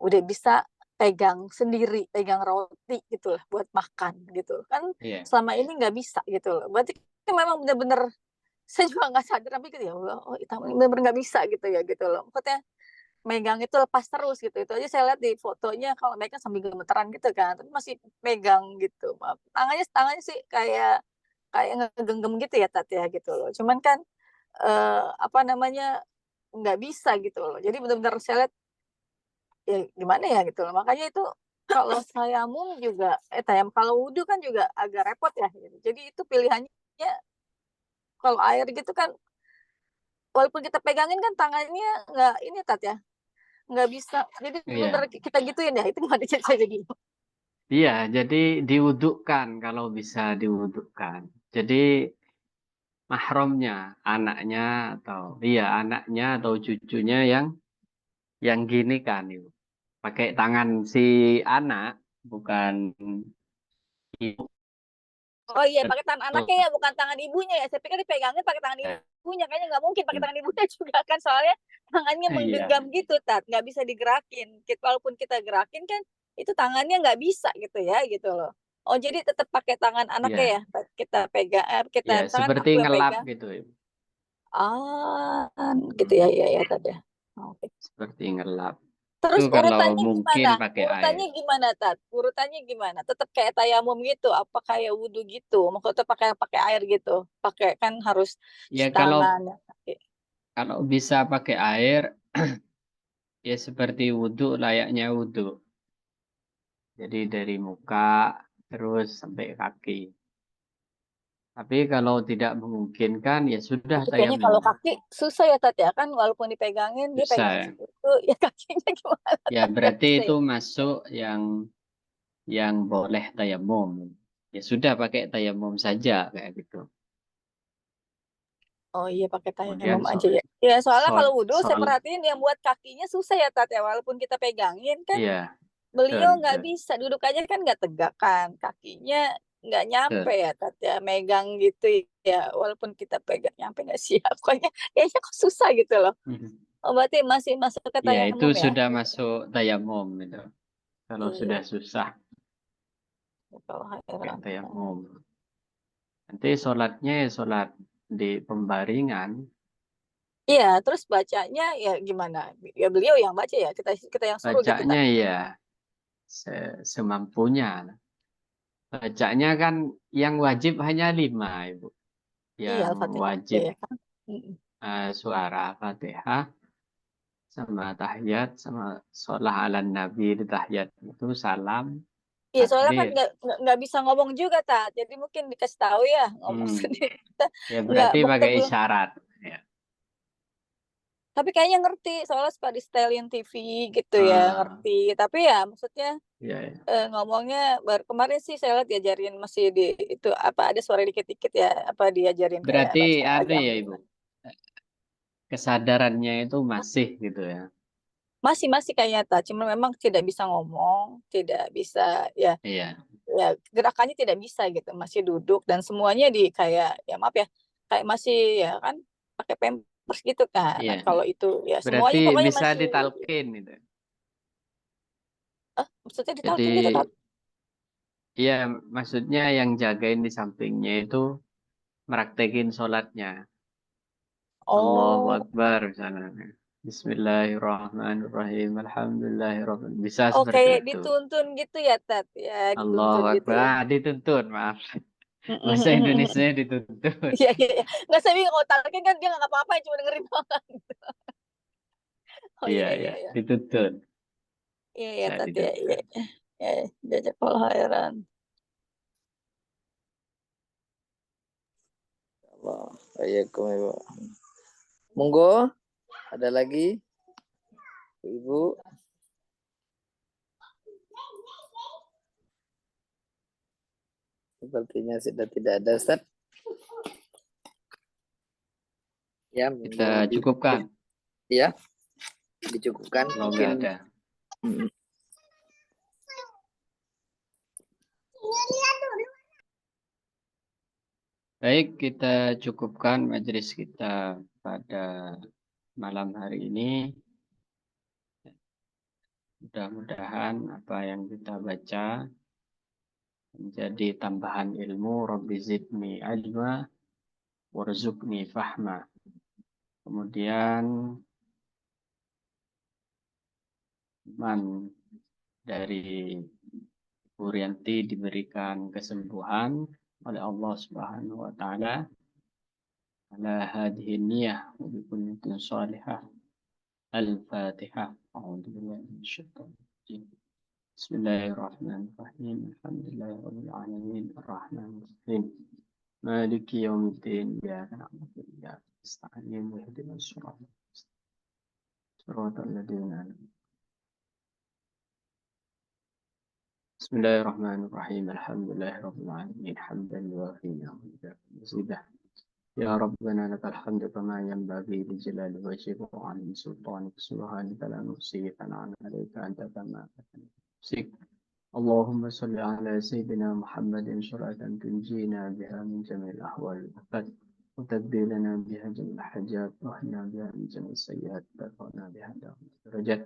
udah bisa pegang sendiri, pegang roti gitu lah buat makan gitu kan, Iya. selama ini nggak bisa gitu loh. Berarti kan memang bener-bener saya juga nggak sadar tapi gitu, ya Allah, oh itu bener-bener nggak bisa gitu ya gitu loh. Maksudnya megang itu lepas terus gitu. Itu aja saya lihat di fotonya kalau mereka sambil gemeteran gitu kan, tapi masih pegang gitu. Tangannya tangannya sih kayak kayak ngegenggam gitu ya Tat ya gitu loh. Cuman kan apa namanya nggak bisa gitu loh. Jadi benar-benar saya lihat ya gimana ya gitu loh. Makanya itu kalau tayamum juga kalau wudhu kan juga agak repot ya gitu. Jadi itu pilihannya kalau air gitu kan walaupun kita pegangin kan tangannya nggak ini Tat ya, nggak bisa. Jadi benar Iya. kita gituin ya. Itu gimana cara gitu. Iya, jadi diwudukkan kalau bisa diwudukkan. Jadi mahramnya, anaknya anaknya atau cucunya yang gini kan Ibu. Pakai tangan si anak, bukan ibu. Oh iya, pakai tangan anaknya ya, bukan tangan ibunya ya. Saya pikir dipegangin pakai tangan ibunya. Kayaknya nggak mungkin pakai tangan ibunya juga kan, soalnya tangannya Iya, menggenggam gitu, Tat. Nggak bisa digerakin. Walaupun kita gerakin kan, itu tangannya nggak bisa gitu ya, gitu loh. Oh, jadi tetap pakai tangan anaknya iya, ya. Kita pegang, iya, kita tangan seperti aku yang ngelap pegang. gitu Ibu. Ah, gitu ya, ya, ya, Tat ya. Oke. Seperti ngelap. Itu Terus kalau urutannya mungkin gimana? pakai air. Urutannya gimana, Tat? Urutannya gimana? Tetap kayak tayamum gitu? Apa kayak wudhu gitu? Maksudnya pakai pakai air gitu? Pakai kan harus Ya cuci kalau tangan. kalau bisa pakai air, ya seperti wudhu, layaknya wudhu. Jadi dari muka terus sampai kaki. Tapi kalau tidak memungkinkan, ya sudah Itu kayaknya kalau tayamum. kaki susah ya, Tat ya, kan walaupun dipegangin dia Susah pegang ya. situ, ya kakinya gimana, Ya Tat? Nggak berarti bisa itu ya? masuk yang boleh tayamum. Ya sudah pakai tayamum saja kayak gitu. Oh iya, pakai Kemudian tayamum aja ya. Ya soalnya sol, kalau wudhu saya sol, perhatiin yang buat kakinya susah ya, Tat ya, walaupun kita pegangin kan iya, betul, beliau nggak betul, bisa, duduk aja kan nggak tegak kan, kakinya nggak nyampe betul. ya Tat ya, megang gitu ya, walaupun kita pegang nyampe nggak sih ya, pokoknya kayaknya kok susah gitu loh. Mhm. Oh, berarti masih masuk ke Ya itu tayamum ya? sudah masuk tayamum itu. Kalau Iya, sudah susah kalau pakai heran. tayamum. Nanti sholatnya ya sholat di pembaringan. Iya, terus bacanya ya gimana? Ya beliau yang baca ya, kita kita yang suruh gitu Bacanya Tat. ya semampunya. Bacanya kan yang wajib hanya 5, Ibu. Iya, Yang Al-Fatihah wajib ya kan. Mm-mm. suara Fatihah sama tahiyat sama sholat ala Nabi di tahiyat itu salam Iya, soalnya kan takbir. nggak bisa ngomong juga Tat, jadi mungkin dikasih tahu ya ngomong Hmm. sendiri. Kita Ya nggak berarti kita pakai belum. isyarat. Ya. Tapi kayaknya ngerti, soalnya suka di setelin TV gitu ya, Ah, ngerti. Tapi ya maksudnya ya, ya. ngomongnya baru kemarin sih saya lihat diajarin masih di itu apa ada suara dikit-dikit ya, apa diajarin kayak Berarti baca anu ya Ibu, alhamdulillah. kesadarannya itu masih gitu ya. Masih masih kayaknya tak, cuma memang tidak bisa ngomong, tidak bisa ya Iya, ya gerakannya tidak bisa gitu, masih duduk dan semuanya di kayak ya maaf ya, kayak masih ya kan pakai pampers gitu kan. iya. Nah, kalau itu ya Berarti semuanya pokoknya bisa masih ditalkin gitu. maksudnya Jadi ditalkin gitu tak. iya maksudnya yang jagain di sampingnya itu meraktekin sholatnya. Allahu Oh. Akbar misalnya. Bismillahirrahmanirrahim. Alhamdulillahirrahmanirrahim. Bisa Oke, seperti itu. dituntun gitu ya, Tat. Ya, Allahu dituntun gitu Akbar. ya. Dituntun, maaf. Bahasa Indonesia dituntun. Iya, iya, iya. Nggak saya bingung, kalau talkin kan dia nggak ngapa-ngapain, cuma dengerin doang. Oh Iya, iya, iya. iya, iya. Dituntun. Iya, iya, Bisa Tat. Iya, iya. dituntun. Iya, diajak pola heran. Allah. Ibu. Monggo, ada lagi? Ibu. Sepertinya sudah tidak ada, Ustaz. Ya, Kita cukupkan. ya, dicukupkan. Kalau nggak ada. Baik, kita cukupkan majelis kita pada malam hari ini. Mudah-mudahan apa yang kita baca menjadi tambahan ilmu. Rabbi zidni ilma warzuqni fahma. Kemudian man dari Bu Rianti diberikan kesembuhan oleh Allah Subhanahu wa taala ala hadhihi niyyah wa bi kulli salihah. Al-Fatihah. A'udzubillahi minasyaitonir rajim. Bismillahirrahmanirrahim. Alhamdulillahirabbil alamin arrahmanir rahim. Maliki yaumiddin. Iyyaka na'budu wa iyyaka nasta'in. Ihdinas siratal ladzina an'amta. Bismillahirrahmanirrahim. Alhamdulillahirabbil alamin. Hamdan yuwafi ni'amahu mazidah. Ya Rabbana lakal hamdu kama yanbaghi li jalali wajhika wa 'azimi sultanika subhanaka la nuhsi thana'an 'alaika anta kama nafsik. Allahumma salli ala sayyidina Muhammadin salatan tunjina biha min jami'il ahwal wal afat wa taqdi lana biha jami'al hajat wa hina biha min jami'is sayyi'at wa tarfa'na biha darajat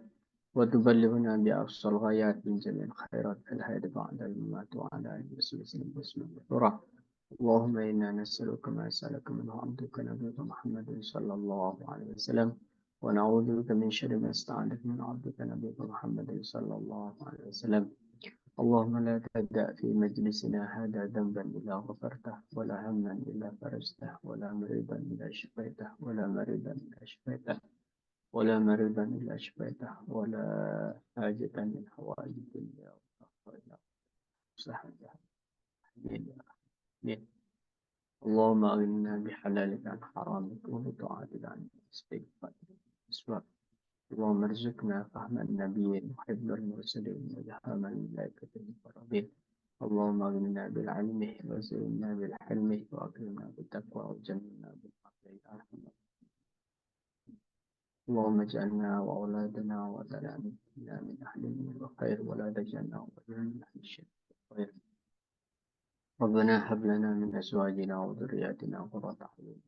wa tuballighuna bi aqsal ghayat min jami'il khairat fil hayati ba'da al-mamat wa ala alihi wa sahbihi. اللهم إنا نسألك ما سألك منه عبدك نبيك محمد صلى الله عليه وسلم ونعوذ بك من شر ما استعاذك من عبدك نبيك محمد صلى الله عليه وسلم. اللهم لا تدع في مجلسنا هذا ذنبا إلا غفرته ولا هما إلا فرجته ولا مريضا إلا شفيته ولا مريضا إلا شفيته ولا مريضا إلا شفيته ولا حاجة من حوائج الدنيا والآخرة إلا صحتها. اللهم أغننا بحلالك عن حرامك وبطاعتك عن استغفارك. اللهم ارزقنا فهم النبيين وحفظ المرسلين وإلهام الملائكة المقربين. اللهم أغننا بالعلم وزينا بالحلم وأكرمنا بالتقوى وجنبنا بالعافية. اللهم اجعلنا وأولادنا وذرياتنا من أهل الخير ولا تجعلنا من أهل الشر والخير. ربنا هب لنا من أزواجنا وذرياتنا قرة أعين.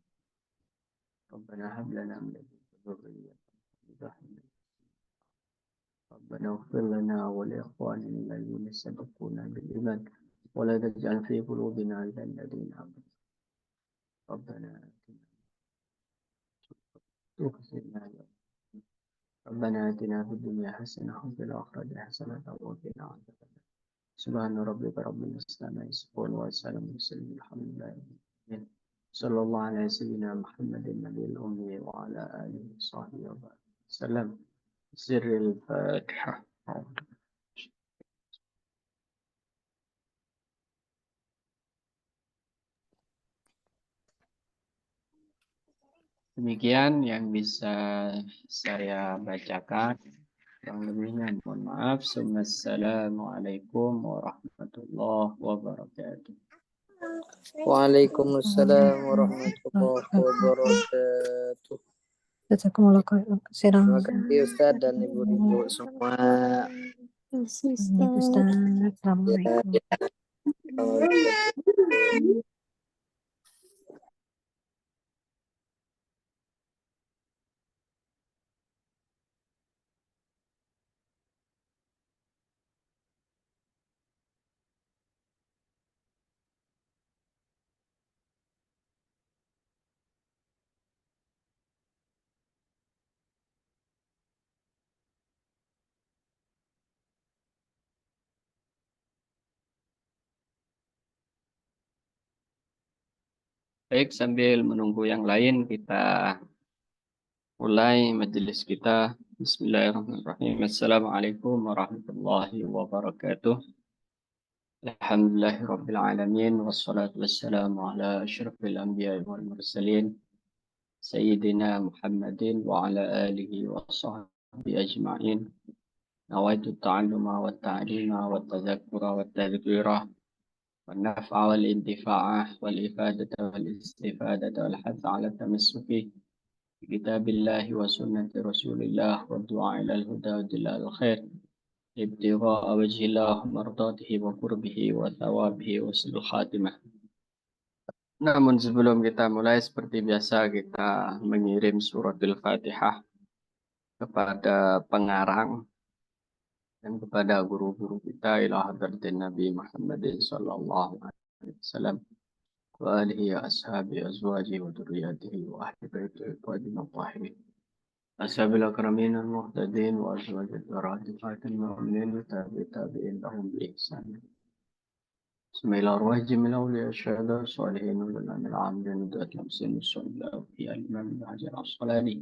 ربنا هب لنا من لدنك ذرية طيبة. ربنا اغفر لنا ولإخواننا الذين سبقونا بالإيمان ولا تجعل في قلوبنا غلا للذين آمنوا. ربنا آتنا في الدنيا حسنة وفي الآخرة حسنة وقنا عذاب النار. سبحان ربك رب العزة عما يصفون وسلام على المرسلين الحمد لله رب العالمين. صلى الله على سيدنا محمد النبي الأمي وعلى آله وصحبه وسلم. سر الفاتحة. Demikian yang bisa saya bacakan. Yang lebihnya mohon maaf. Assalamualaikum warahmatullahi wabarakatuh. Waalaikumsalam warahmatullahi wabarakatuh. Jazakumullah khairan katsiran. Terima kasih Ustaz dan ibu-ibu semua. Ustaz, assalamualaikum. Baik, sambil menunggu yang lain kita mulai majelis kita. Bismillahirrahmanirrahim. Assalamualaikum warahmatullahi wabarakatuh. Alhamdulillahirabbil alamin wassalatu wassalamu ala asyrafil anbiya'i wal mursalin sayyidina Muhammadin wa ala alihi wa sahbihi ajma'in. Nawaitu ta'alluma wa ta'lima wa tadhakkura wa tadhkira والنفع والانتفاع والإفادة والاستفادة والحث على التمسك بكتاب الله وسنة رسول الله والدعاء إلى الهدى والدلال الخير ابتغاء وجه الله مرضاته وقربه وثوابه وحسن الخاتمة. Namun sebelum kita mulai, seperti biasa kita mengirim suratul Fatihah kepada pengarang dan kepada guru-guru kita ila hadratin Nabi Muhammad sallallahu alaihi wasallam wa alihi wa ashabi azwaji wa dzurriyyatihi wa ahli baitihi wa tahirin ashabil akramin al muhtadin wa azwajil barakati mu'minin wa tabi'in lahum bi ihsan bismillahirrahmanirrahim jami'il awliya syahada salihin wa al amrin wa tamsin sallallahu fi al-imam al-hajar as-salani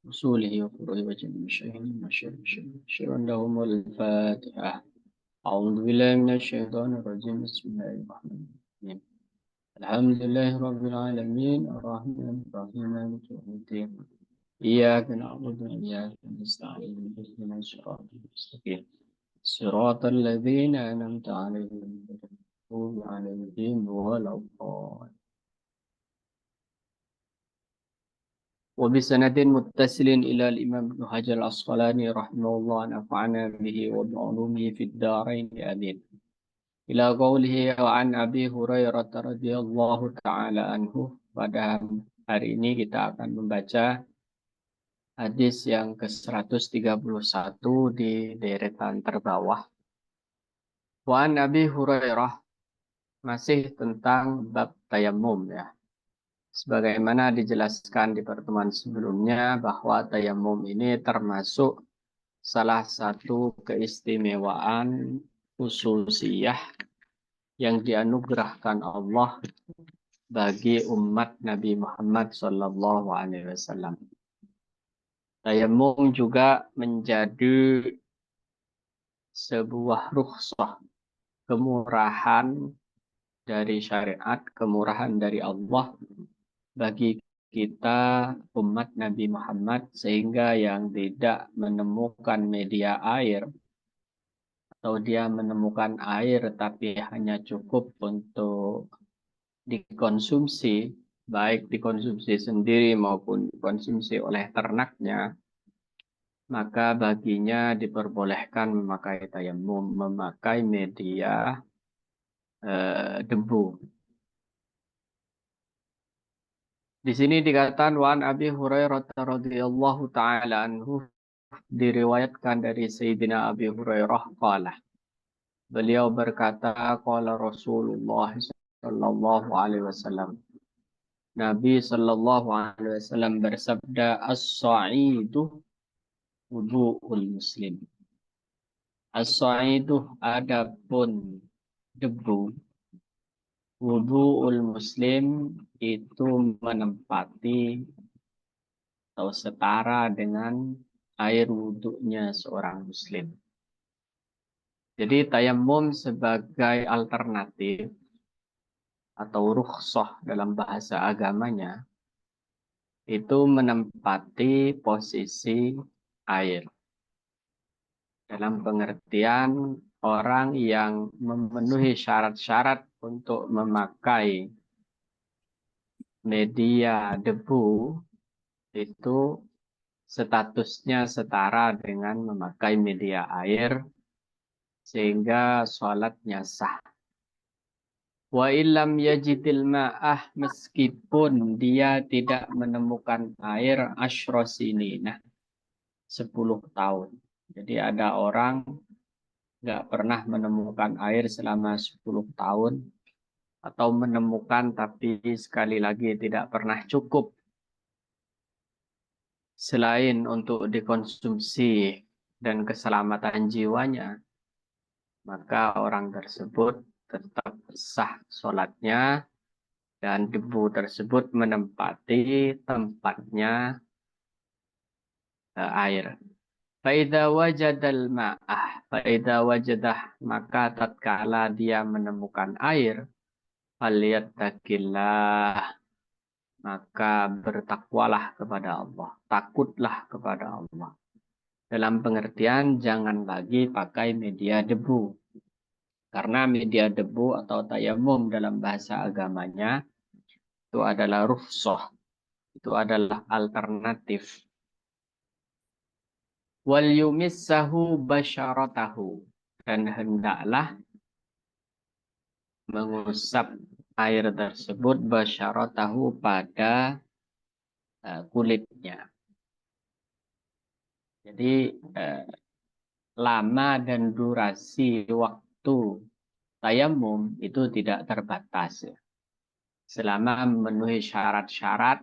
usulihi wa furuhi wa jami'i syaihin syai'un lahum al-fatihah. A'udzu billahi minasyaitonir rajim. Bismillahirrahmanirrahim. Alhamdulillahi rabbil alamin arrahmanir rahim maliki yaumiddin. Iyyaka na'budu wa iyyaka nasta'in ihdinas siratal mustaqim. Siratal ladzina an'amta 'alaihim ghairil maghdubi 'alaihim waladdallin. وبسند متصل إلى الإمام ابن حجر العسقلاني رحمه الله نفعنا به وبعلومه في الدارين آمين إلى قوله وعن أبي هريرة رضي الله تعالى عنه. Pada hari ini kita akan membaca hadis yang ke-131 di deretan terbawah. Wa an Abi Hurairah, masih tentang bab tayammum ya. Sebagaimana dijelaskan di pertemuan sebelumnya bahwa tayammum ini termasuk salah satu keistimewaan khususiyah yang dianugerahkan Allah bagi umat Nabi Muhammad sallallahu alaihi wasallam. Tayammum juga menjadi sebuah rukhsah, kemurahan dari syariat, kemurahan dari Allah bagi kita umat Nabi Muhammad, sehingga yang tidak menemukan media air atau dia menemukan air tapi hanya cukup untuk dikonsumsi, baik dikonsumsi sendiri maupun dikonsumsi oleh ternaknya, maka baginya diperbolehkan memakai tayammum, memakai media debu. Di sini dikatakan wan Abi Hurairah radhiyallahu taala anhu, diriwayatkan dari Sayyidina Abi Hurairah qala. Beliau berkata qala Rasulullah sallallahu alaihi wasallam. Nabi sallallahu alaihi wasallam bersabda as-sa'idu wudu'ul muslim. As-sa'idu adapun debu, wudu'ul muslim itu menempati atau setara dengan air wudhunya seorang muslim. Jadi tayammum sebagai alternatif atau rukhsah dalam bahasa agamanya itu menempati posisi air. Dalam pengertian orang yang memenuhi syarat-syarat untuk memakai media debu itu statusnya setara dengan memakai media air, sehingga sholatnya sah. Wa illam yajidil ma'ah, meskipun dia tidak menemukan air asyra sinina, 10 tahun. Jadi ada orang nggak pernah menemukan air selama 10 tahun, atau menemukan tapi sekali lagi tidak pernah cukup selain untuk dikonsumsi dan keselamatan jiwanya, maka orang tersebut tetap sah sholatnya dan debu tersebut menempati tempatnya air. Faidha wajadal ma'ah, faidha wajadah, maka tatkala dia menemukan air, falyattaqillah, maka bertakwalah kepada Allah, takutlah kepada Allah. Dalam pengertian jangan lagi pakai media debu. Karena media debu atau tayammum dalam bahasa agamanya itu adalah rukhsah, itu adalah alternatif. Wal yumissahu basyaratahu, dan hendaklah mengusap air tersebut basyaratahu pada kulitnya. Jadi lama dan durasi waktu tayamum itu tidak terbatas ya. Selama memenuhi syarat-syarat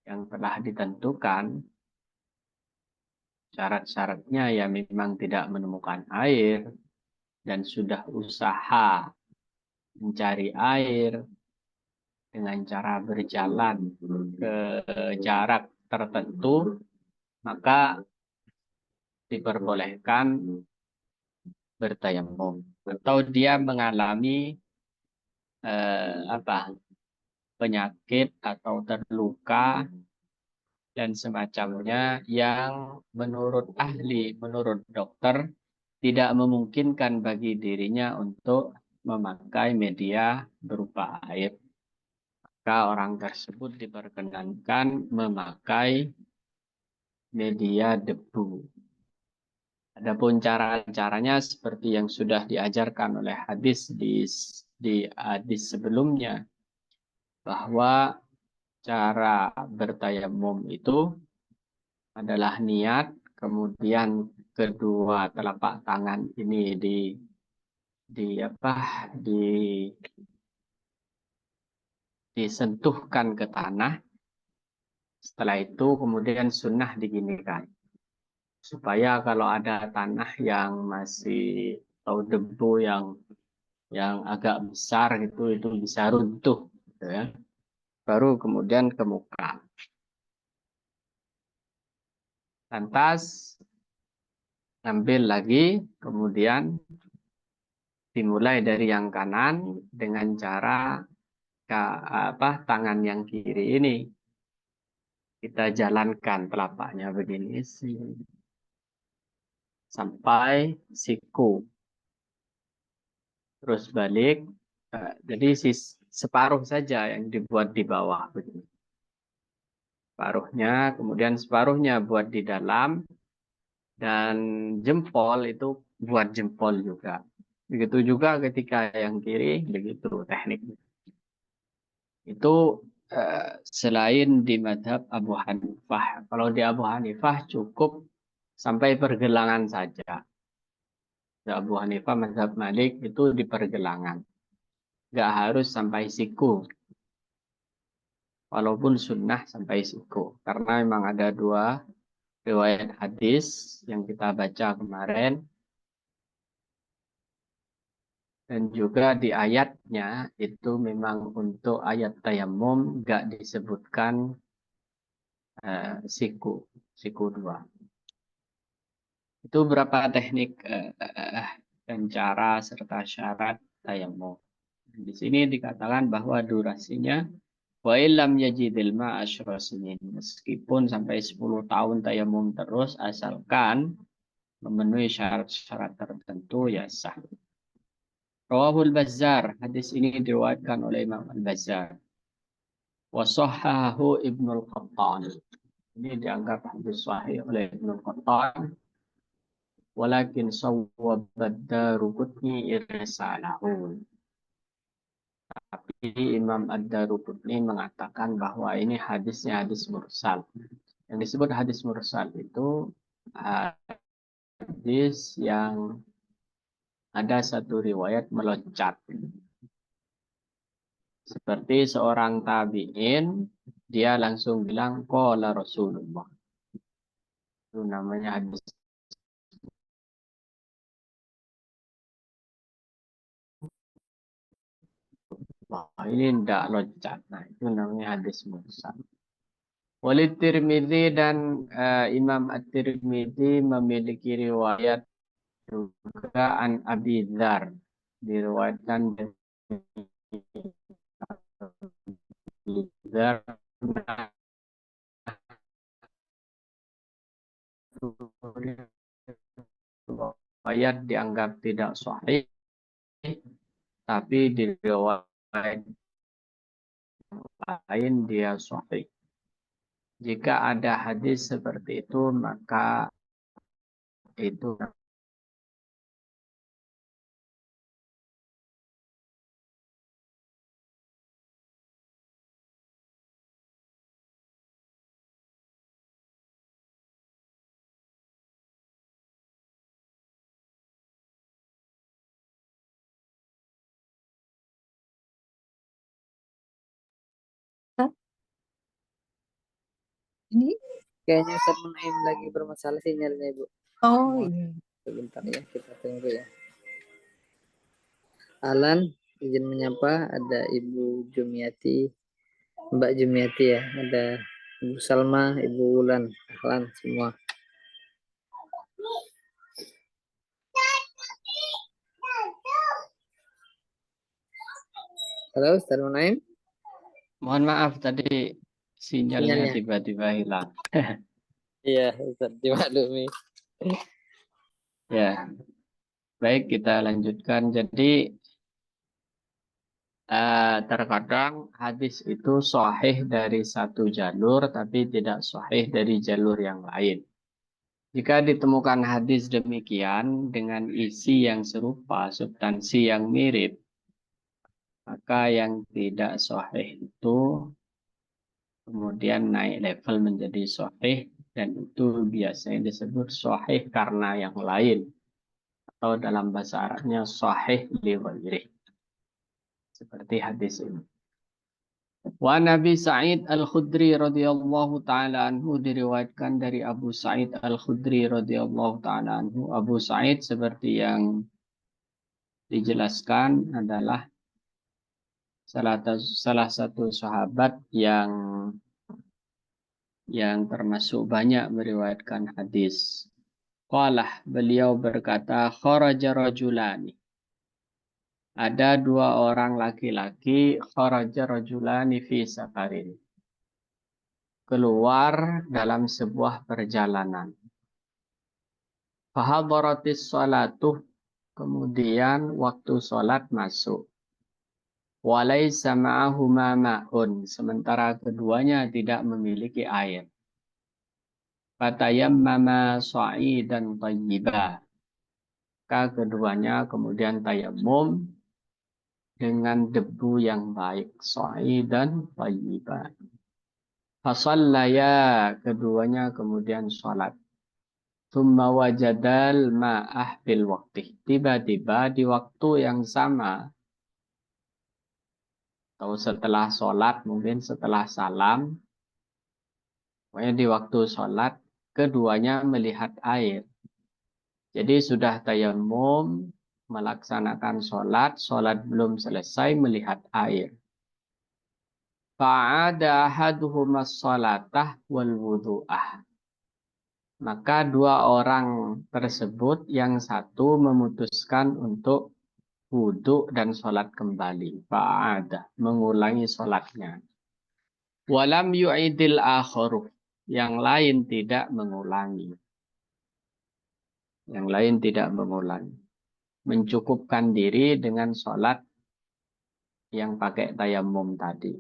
yang telah ditentukan, syarat-syaratnya ya memang tidak menemukan air dan sudah usaha mencari air dengan cara berjalan ke jarak tertentu, maka diperbolehkan bertayamum. Atau dia mengalami penyakit atau terluka dan semacamnya yang menurut ahli, menurut dokter tidak memungkinkan bagi dirinya untuk memakai media berupa air. Maka orang tersebut diperkenankan memakai media debu. Adapun cara-caranya seperti yang sudah diajarkan oleh hadis di hadis sebelumnya, bahwa cara bertayamum itu adalah niat, kemudian kedua telapak tangan ini disentuhkan ke tanah. Setelah itu kemudian sunnah diginikan, supaya kalau ada tanah yang masih atau debu yang agak besar itu bisa runtuh, gitu ya. Baru kemudian ke muka. Lantas ambil lagi, kemudian dimulai dari yang kanan dengan cara tangan yang kiri ini kita jalankan telapaknya begini sampai siku, terus balik. Jadi separuh saja yang dibuat di bawah begini, separuhnya, kemudian separuhnya buat di dalam, dan jempol itu buat jempol juga. Begitu juga ketika yang kiri, begitu tekniknya. Itu selain di madhab Abu Hanifah. Kalau di Abu Hanifah cukup sampai pergelangan saja. Di Abu Hanifah, madhab Malik itu di pergelangan. Nggak harus sampai siku. Walaupun sunnah sampai siku. Karena memang ada dua riwayat hadis yang kita baca kemarin. Dan juga di ayatnya itu memang untuk ayat tayamum nggak disebutkan siku dua. Itu berapa teknik dan cara serta syarat tayamum. Di sini dikatakan bahwa durasinya wa illam yajidil ma'a asyra sinin. Meskipun sampai 10 tahun tayamum terus, asalkan memenuhi syarat-syarat tertentu ya sah. Rawahul Bazzar, hadis ini diriwayatkan oleh Imam Al-Bazzar. Wa sahhahu Ibnul Qattan. Ini dianggap hadis sahih oleh Ibnul Qattan. Walakin sawwabad Daruqutni irsalahu. Tapi Imam Ad-Daruqutni mengatakan bahwa ini hadisnya hadis mursal. Yang disebut hadis mursal itu hadis yang ada satu riwayat meloncat. Seperti seorang tabi'in, dia langsung bilang, qala Rasulullah. Itu namanya hadis. Wah, ini tidak loncat. Nah, itu namanya hadis mursal. Walid Tirmidzi dan Imam At-Tirmidzi memiliki riwayat juga an Abi Dzar. Diriwayatkan dari Dzar riwayat dianggap tidak sahih, tapi di riwayat lain dia sahih. Jika ada hadis seperti itu, maka itu Ini, Kayaknya Ustaz Munaim lagi bermasalah sinyalnya, Ibu. oh iya. Sebentar ya, kita tunggu ya. Alan, izin menyapa, ada Ibu Jumiati, Mbak Jumiati ya, ada Ibu Salma, Ibu Wulan, Ahlan semua. Halo, Ustaz Munaim. Mohon maaf tadi sinyalnya Sinyalnya. tiba-tiba hilang. Iya, Ustaz, dimaklumi. Ya, baik kita lanjutkan. Jadi terkadang hadis itu sahih dari satu jalur tapi tidak sahih dari jalur yang lain. Jika ditemukan hadis demikian dengan isi yang serupa, substansi yang mirip, maka yang tidak sahih itu kemudian naik level menjadi sahih dan itu biasanya disebut sahih karena yang lain atau dalam bahasa Arabnya sahih li ghairih. Seperti hadis ini. Wa Nabi Sa'id Al-Khudri radhiyallahu taala anhu diriwayatkan dari Abu Sa'id Al-Khudri radhiyallahu taala anhu. Abu Sa'id seperti yang dijelaskan adalah salah satu sahabat yang termasuk banyak meriwayatkan hadis. Qalah, beliau berkata, kharaja rajulani. Ada dua orang laki-laki, kharaja rajulani fi safarin. Keluar dalam sebuah perjalanan. Fahadaratis salatuh, kemudian waktu sholat masuk. Walaysa ma'ahuma ma'un, sementara keduanya tidak memiliki air. Fatayammama sa'idan tayyiba. Maka keduanya kemudian tayammum dengan debu yang baik. Sa'idan tayyiba. Fasallaya, keduanya kemudian sholat. Thumma wajadal ma'ah fil waqti. Tiba-tiba di waktu yang sama, atau setelah sholat, mungkin setelah salam, pokoknya di waktu sholat, keduanya melihat air. Jadi sudah tayammum, melaksanakan sholat, sholat belum selesai melihat air. Fa'ada ahaduhuma sholatah wal wudu'ah. Maka dua orang tersebut, yang satu memutuskan untuk wudhu dan sholat kembali. Fa'ada, mengulangi sholatnya. Walam yu'idil akharu, yang lain tidak mengulangi. Yang lain tidak mengulangi. Mencukupkan diri dengan sholat yang pakai tayammum tadi.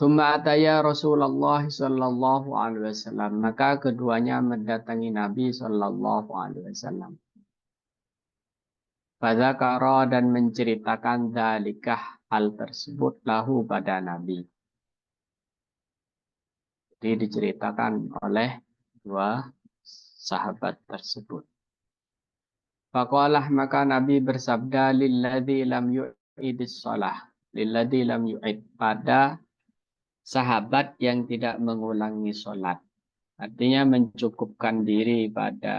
Tsumma ataya Rasulullah sallallahu alaihi wasallam. Maka keduanya mendatangi Nabi sallallahu alaihi wasallam. Fadzakara, dan menceritakan dzalikah, hal tersebut, lahu pada Nabi. Jadi diceritakan oleh dua sahabat tersebut. Faqalah, maka Nabi bersabda, lilladzi lam yu'idis shalah. Lilladzi lam yu'id, pada sahabat yang tidak mengulangi sholat. Artinya mencukupkan diri pada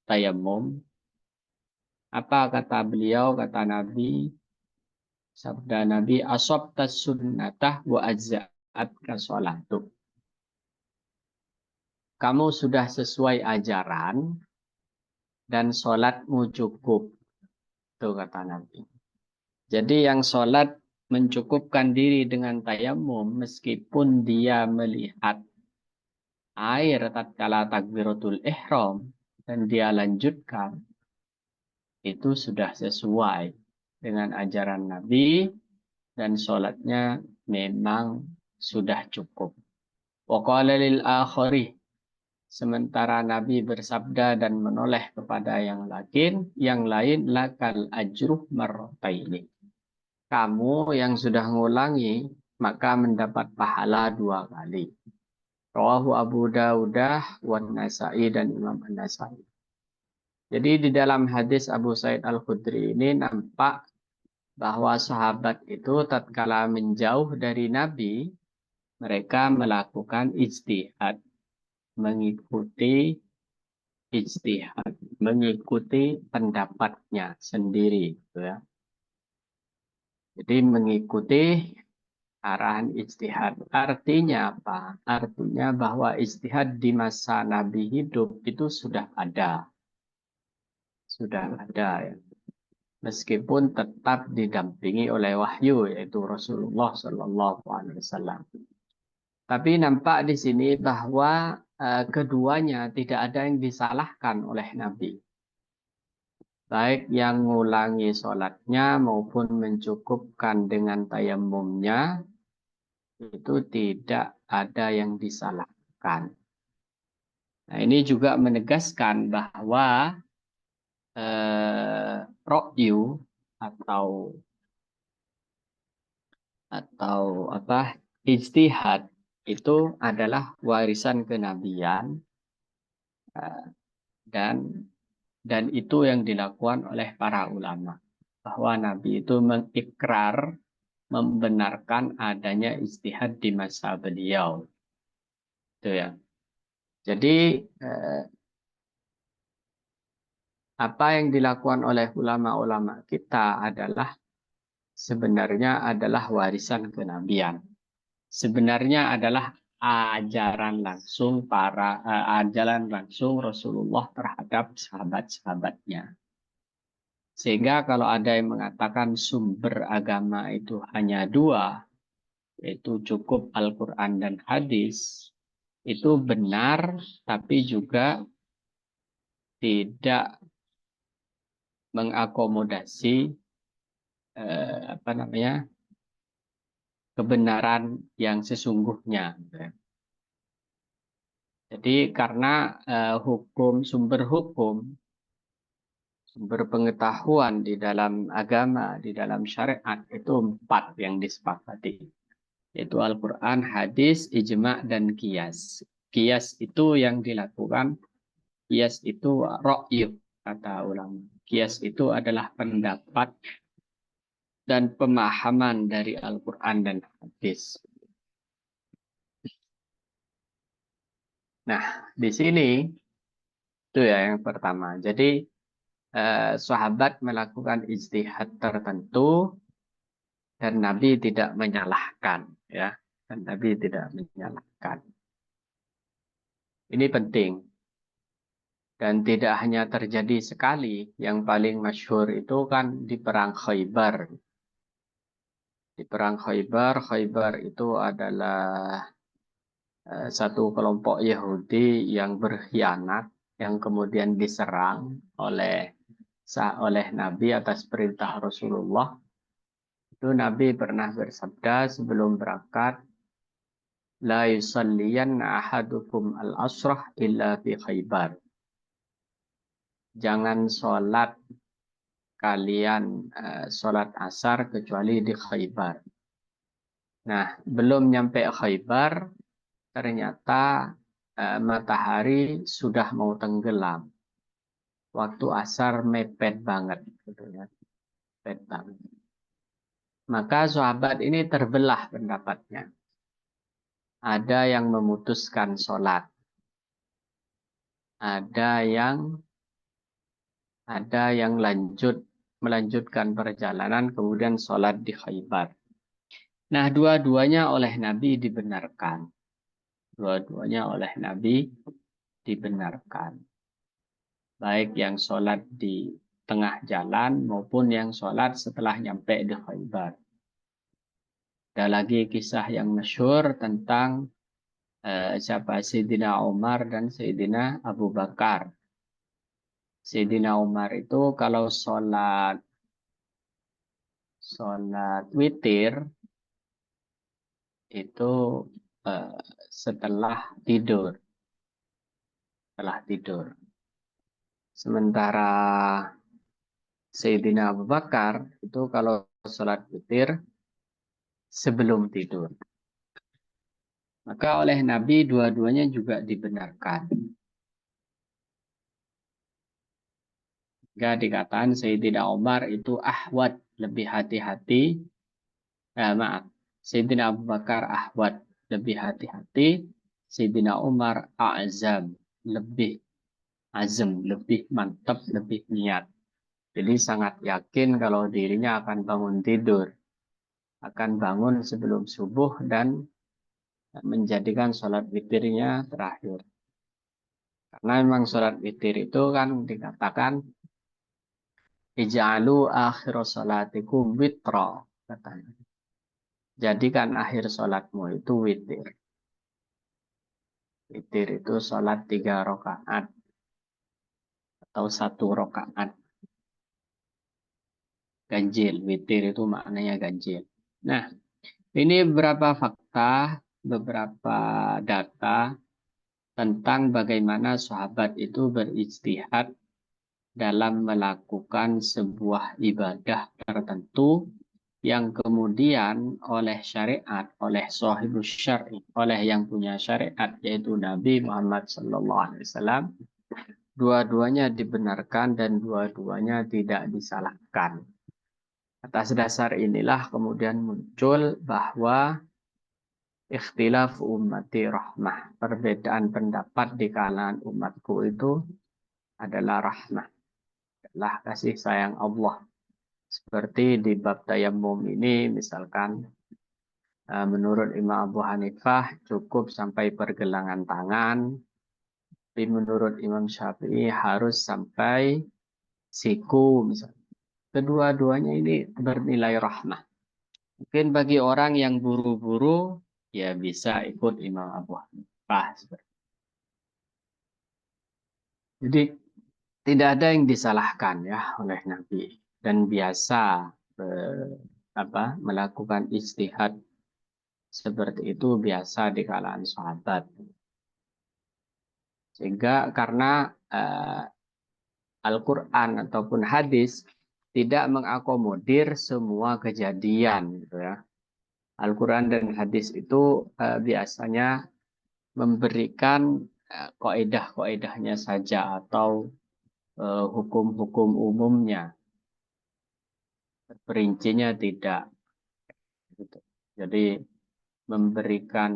tayammum. Apa kata beliau, kata Nabi, sabda Nabi, asabtas sunnatah wa ajza'atka sholatu. Kamu sudah sesuai ajaran dan sholatmu cukup. Itu kata Nabi. Jadi yang sholat mencukupkan diri dengan tayammum meskipun dia melihat air tatkala takbiratul ihram dan dia lanjutkan, itu sudah sesuai dengan ajaran Nabi dan sholatnya memang sudah cukup. Wa qala lil akhari, sementara Nabi bersabda dan menoleh kepada yang lain, lakal ajruh marrataini. Kamu yang sudah ngulangi, maka mendapat pahala 2 kali. Rawahu Abu Dawudah wan Nasa'i, dan Imam An-Nasa'i. Jadi di dalam hadis Abu Sa'id Al-Khudri ini nampak bahwa sahabat itu tatkala menjauh dari Nabi, Mereka melakukan ijtihad, mengikuti pendapatnya sendiri, gitu ya. Jadi mengikuti arahan ijtihad. Artinya apa? Artinya bahwa ijtihad di masa Nabi hidup itu sudah ada. Sudah ada ya. Meskipun tetap didampingi oleh wahyu, yaitu Rasulullah Shallallahu Alaihi Wasallam. Tapi nampak di sini bahwa keduanya tidak ada yang disalahkan oleh Nabi. Baik yang mengulangi sholatnya maupun mencukupkan dengan tayamumnya, itu tidak ada yang disalahkan. Nah, ini juga menegaskan bahwa ra'yu atau ijtihad itu adalah warisan kenabian, dan itu yang dilakukan oleh para ulama, bahwa Nabi itu mengikrar membenarkan adanya ijtihad di masa beliau. Itu ya. Jadi apa yang dilakukan oleh ulama-ulama kita sebenarnya adalah warisan kenabian. Sebenarnya adalah ajaran langsung Rasulullah terhadap sahabat-sahabatnya. Sehingga kalau ada yang mengatakan sumber agama itu hanya dua, yaitu cukup Al-Quran dan hadis, itu benar, tapi juga tidak mengakomodasi kebenaran yang sesungguhnya. Jadi karena sumber pengetahuan di dalam agama, di dalam syariat itu 4 yang disepakati, yaitu Al-Quran, hadis, ijma' dan qiyas. Qiyas itu yang dilakukan, qiyas itu ra'yu, kata ulama. Qiyas itu adalah pendapat dan pemahaman dari Al-Quran dan hadis. Nah, di sini itu ya yang pertama. Jadi sahabat melakukan ijtihad tertentu dan Nabi tidak menyalahkan, ya. Dan Nabi tidak menyalahkan. Ini penting. Dan tidak hanya terjadi sekali, yang paling masyhur itu kan di perang Khaybar. Di perang Khaybar itu adalah satu kelompok Yahudi yang berkhianat, yang kemudian diserang oleh Nabi atas perintah Rasulullah. Itu Nabi pernah bersabda sebelum berangkat, la yusalliyanna ahadukum al-asrah illa fi Khaybar. Jangan sholat kalian sholat asar kecuali di Khaybar. Nah, belum nyampe Khaybar, ternyata matahari sudah mau tenggelam. Waktu asar mepet banget. Mepet banget. Maka sahabat ini terbelah pendapatnya. Ada yang memutuskan sholat. Ada yang melanjutkan perjalanan kemudian sholat di Khaybar. Nah, dua-duanya oleh Nabi dibenarkan. Dua-duanya oleh Nabi dibenarkan. Baik yang sholat di tengah jalan maupun yang sholat setelah nyampe di Khaybar. Ada lagi kisah yang masyhur tentang Sayyidina Umar dan Sayyidina Abu Bakar. Sayyidina Umar itu kalau sholat witir itu setelah tidur. Sementara Sayyidina Abu Bakar itu kalau sholat witir sebelum tidur. Maka oleh Nabi dua-duanya juga dibenarkan. Jika dikatakan Sayyidina Umar itu ahwat, lebih hati-hati. Sayyidina Abu Bakar ahwat, lebih hati-hati. Sayyidina Umar a'zam, lebih azam, lebih mantap, lebih niat. Jadi sangat yakin kalau dirinya akan bangun tidur, akan bangun sebelum subuh dan menjadikan sholat witirnya terakhir. Karena memang sholat witir itu kan dikatakan ij'alu akhir sholatikum witra, katanya. Jadikan akhir sholatmu itu witir. Witir itu sholat 3 rakaat atau 1 rakaat. Ganjil, witir itu maknanya ganjil. Nah, ini beberapa fakta, beberapa data tentang bagaimana sahabat itu berijtihad dalam melakukan sebuah ibadah tertentu yang kemudian oleh syariat, oleh sahibus syar'i, oleh yang punya syariat yaitu Nabi Muhammad SAW, dua-duanya dibenarkan dan dua-duanya tidak disalahkan. Atas dasar inilah kemudian muncul bahwa ikhtilaf ummati rahmah, perbedaan pendapat di kalangan umatku itu adalah rahmah, adalah kasih sayang Allah. Seperti di bab tayammum ini misalkan menurut Imam Abu Hanifah cukup sampai pergelangan tangan, tapi menurut Imam Syafi'i harus sampai siku misalnya. Kedua-duanya ini bernilai rahmah. Mungkin bagi orang yang buru-buru, ya bisa ikut Imam Abu Hanifah. Jadi tidak ada yang disalahkan ya oleh Nabi. Dan biasa melakukan ijtihad seperti itu biasa di kalangan sahabat. Sehingga karena Al-Quran ataupun hadis tidak mengakomodir semua kejadian gitu ya. Al-Quran dan hadis itu biasanya memberikan kaidah-kaidahnya saja atau hukum-hukum umumnya. Perincinya tidak. Gitu. Jadi memberikan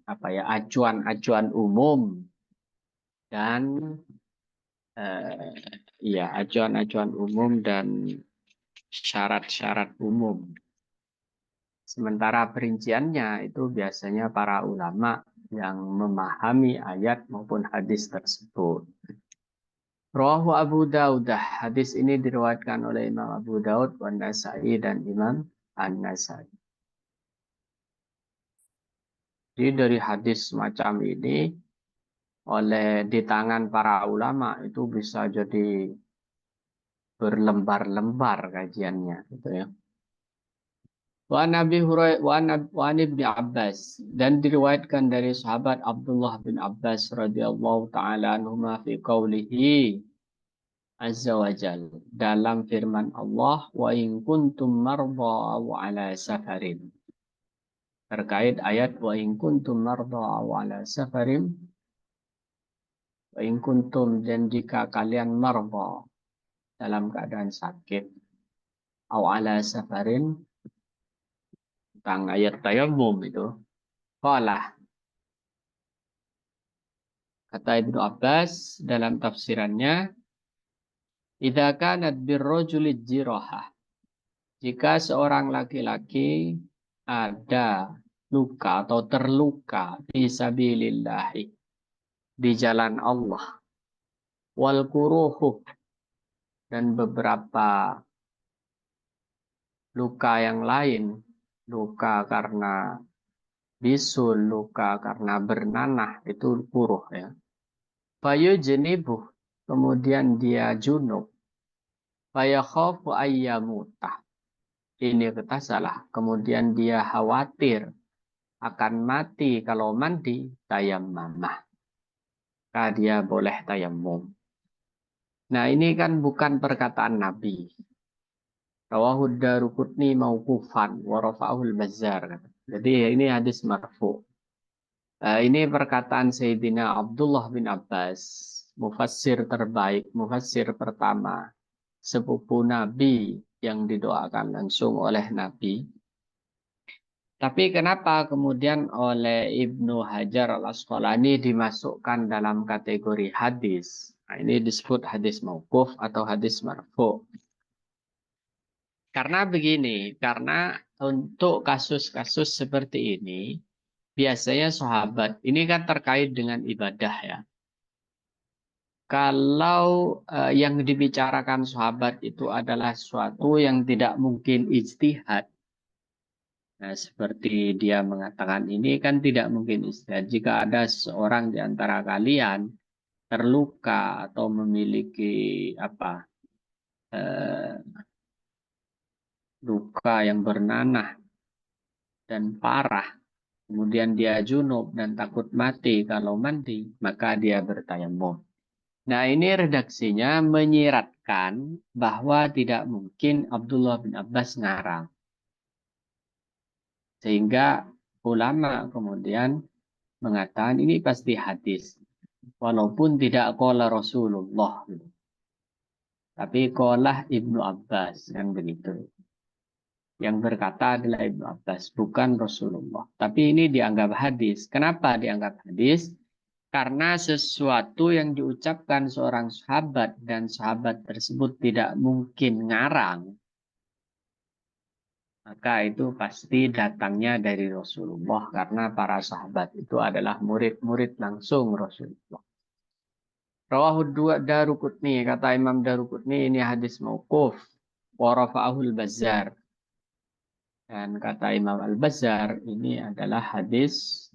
acuan-acuan umum dan acuan-acuan umum dan syarat-syarat umum. Sementara perinciannya itu biasanya para ulama yang memahami ayat maupun hadis tersebut. Rawahu Abu Dawud. Hadis ini diriwayatkan oleh Imam Abu Dawud, An-Nasa'i dan Imam An-Nasa'i. Jadi dari hadis semacam ini di tangan para ulama itu bisa jadi berlembar-lembar kajiannya gitu ya. Wa Nabi Hurairah wa Ibnu Abbas, dan diriwayatkan dari sahabat Abdullah bin Abbas radhiyallahu taala anhuma fi qaulihi azza wa jal, dalam firman Allah wa in kuntum marda wa ala safarin, terkait ayat wa in kuntum marda wa ala safarin, wa in kuntum, dan jika kalian marda dalam keadaan sakit, aw ala safarin, tentang ayat tayammum itu. Qala, kata Ibnu Abbas dalam tafsirannya, idza kanat birrajuli jirahah, jika seorang laki-laki ada luka atau terluka fi sabilillah, di jalan Allah, wal kuruhu, dan beberapa luka yang lain, luka karena bisul, luka karena bernanah, itu kuruh ya. Fayu jenibuh, kemudian dia junub. Fayakhafu ayyamutah, ini kita salah. Kemudian dia khawatir akan mati kalau mandi, tayammamah, maka dia boleh tayammum. Nah ini kan bukan perkataan Nabi. Rawahu Daruqutni mauqufan wa rafa'ahu al-Bazzar. Jadi ini hadis marfu. Ini perkataan Sayyidina Abdullah bin Abbas, mufassir terbaik, mufassir pertama, sepupu Nabi yang didoakan langsung oleh Nabi. Tapi kenapa kemudian oleh Ibnu Hajar al-Asqalani dimasukkan dalam kategori hadis? Nah, ini disebut hadis mauquf atau hadis marfu. Karena begini, karena untuk kasus-kasus seperti ini, biasanya sahabat, ini kan terkait dengan ibadah ya. Kalau yang dibicarakan sahabat itu adalah sesuatu yang tidak mungkin ijtihad. Nah, seperti dia mengatakan ini kan tidak mungkin ijtihad. Jika ada seorang di antara kalian terluka atau memiliki luka yang bernanah dan parah, kemudian dia junub dan takut mati kalau mandi, maka dia bertayamum. Nah, ini redaksinya menyiratkan bahwa tidak mungkin Abdullah bin Abbas ngarang. Sehingga ulama kemudian mengatakan ini pasti hadis. Walaupun tidak qala Rasulullah. Tapi qala Ibnu Abbas, kan begitu. Yang berkata adalah Ibnu Abbas, bukan Rasulullah. Tapi ini dianggap hadis. Kenapa dianggap hadis? Karena sesuatu yang diucapkan seorang sahabat dan sahabat tersebut tidak mungkin ngarang, maka itu pasti datangnya dari Rasulullah karena para sahabat itu adalah murid-murid langsung Rasulullah. Rawahu Daruqutni, kata Imam Daruqutni ini hadis mauquf wa rafa'ahu al-Bazzar. Dan kata Imam Al-Bazzar ini adalah hadis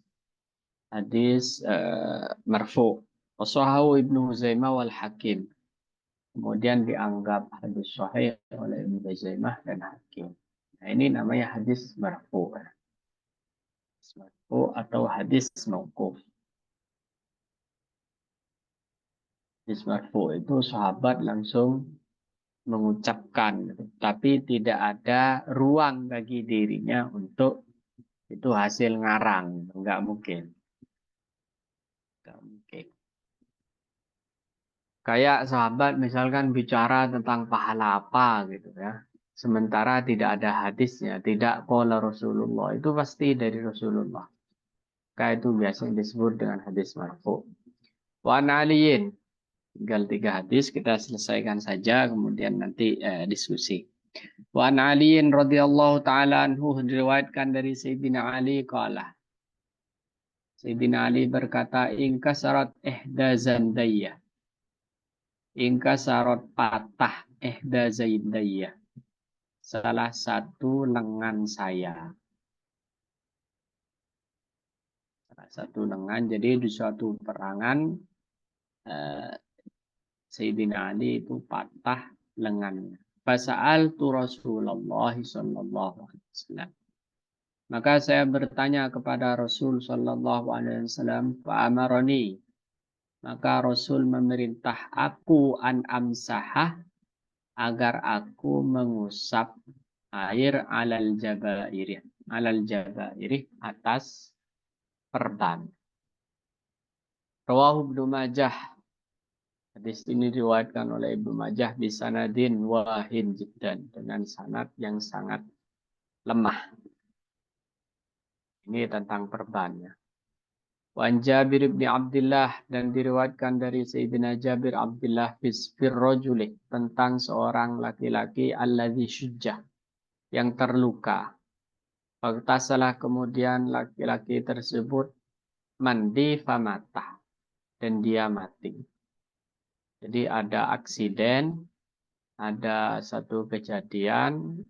marfu. Wasahahu Ibnu Huzaimah wal Hakim. Kemudian dianggap hadis sahih oleh Ibnu Huzaimah dan Hakim. Nah, ini namanya hadis marfu. Hadis marfu atau hadis mauquf. Hadis marfu itu sahabat langsung mengucapkan, tapi tidak ada ruang bagi dirinya untuk itu hasil ngarang, enggak mungkin. Enggak mungkin. Kayak sahabat misalkan bicara tentang pahala apa gitu ya. Sementara tidak ada hadisnya, tidak qala Rasulullah, itu pasti dari Rasulullah. Kayak itu biasanya disebut dengan hadis marfu. Wa an Aliyin, tinggal 3 hadis kita selesaikan saja kemudian nanti diskusi. Wa an Aliyin radhiyallahu taala anhu, diriwayatkan dari Sayyidina Ali qala. Sayyidina Ali berkata, ingkasarat ihda zandayya. Ingkasarat patah ihda zandayya. Salah satu lengan saya. Salah satu lengan. Jadi di suatu perangan Sayyidina Ali itu patah lengannya. Fasa'altu Rasulullah sallallahu alaihi wasallam. Maka saya bertanya kepada Rasul sallallahu alaihi wasallam, fa'amarani. Maka Rasul memerintah aku an amsahah agar aku mengusap air alal jabairih atas perban. Rawahu Ibnu Majah. Hadis ini diriwayatkan oleh Ibnu Majah bisanadin wahin jiddan, dengan sanad yang sangat lemah. Ini tentang perbannya. Wan Jabir bin Abdullah, dan diriwayatkan dari Sayyidina Jabir Abdullah bisfir rajuli, tentang seorang laki-laki alladzi syujjah, yang terluka. Faktasalah, kemudian laki-laki tersebut mandi famata, dan dia mati. Jadi ada aksiden, ada satu kejadian,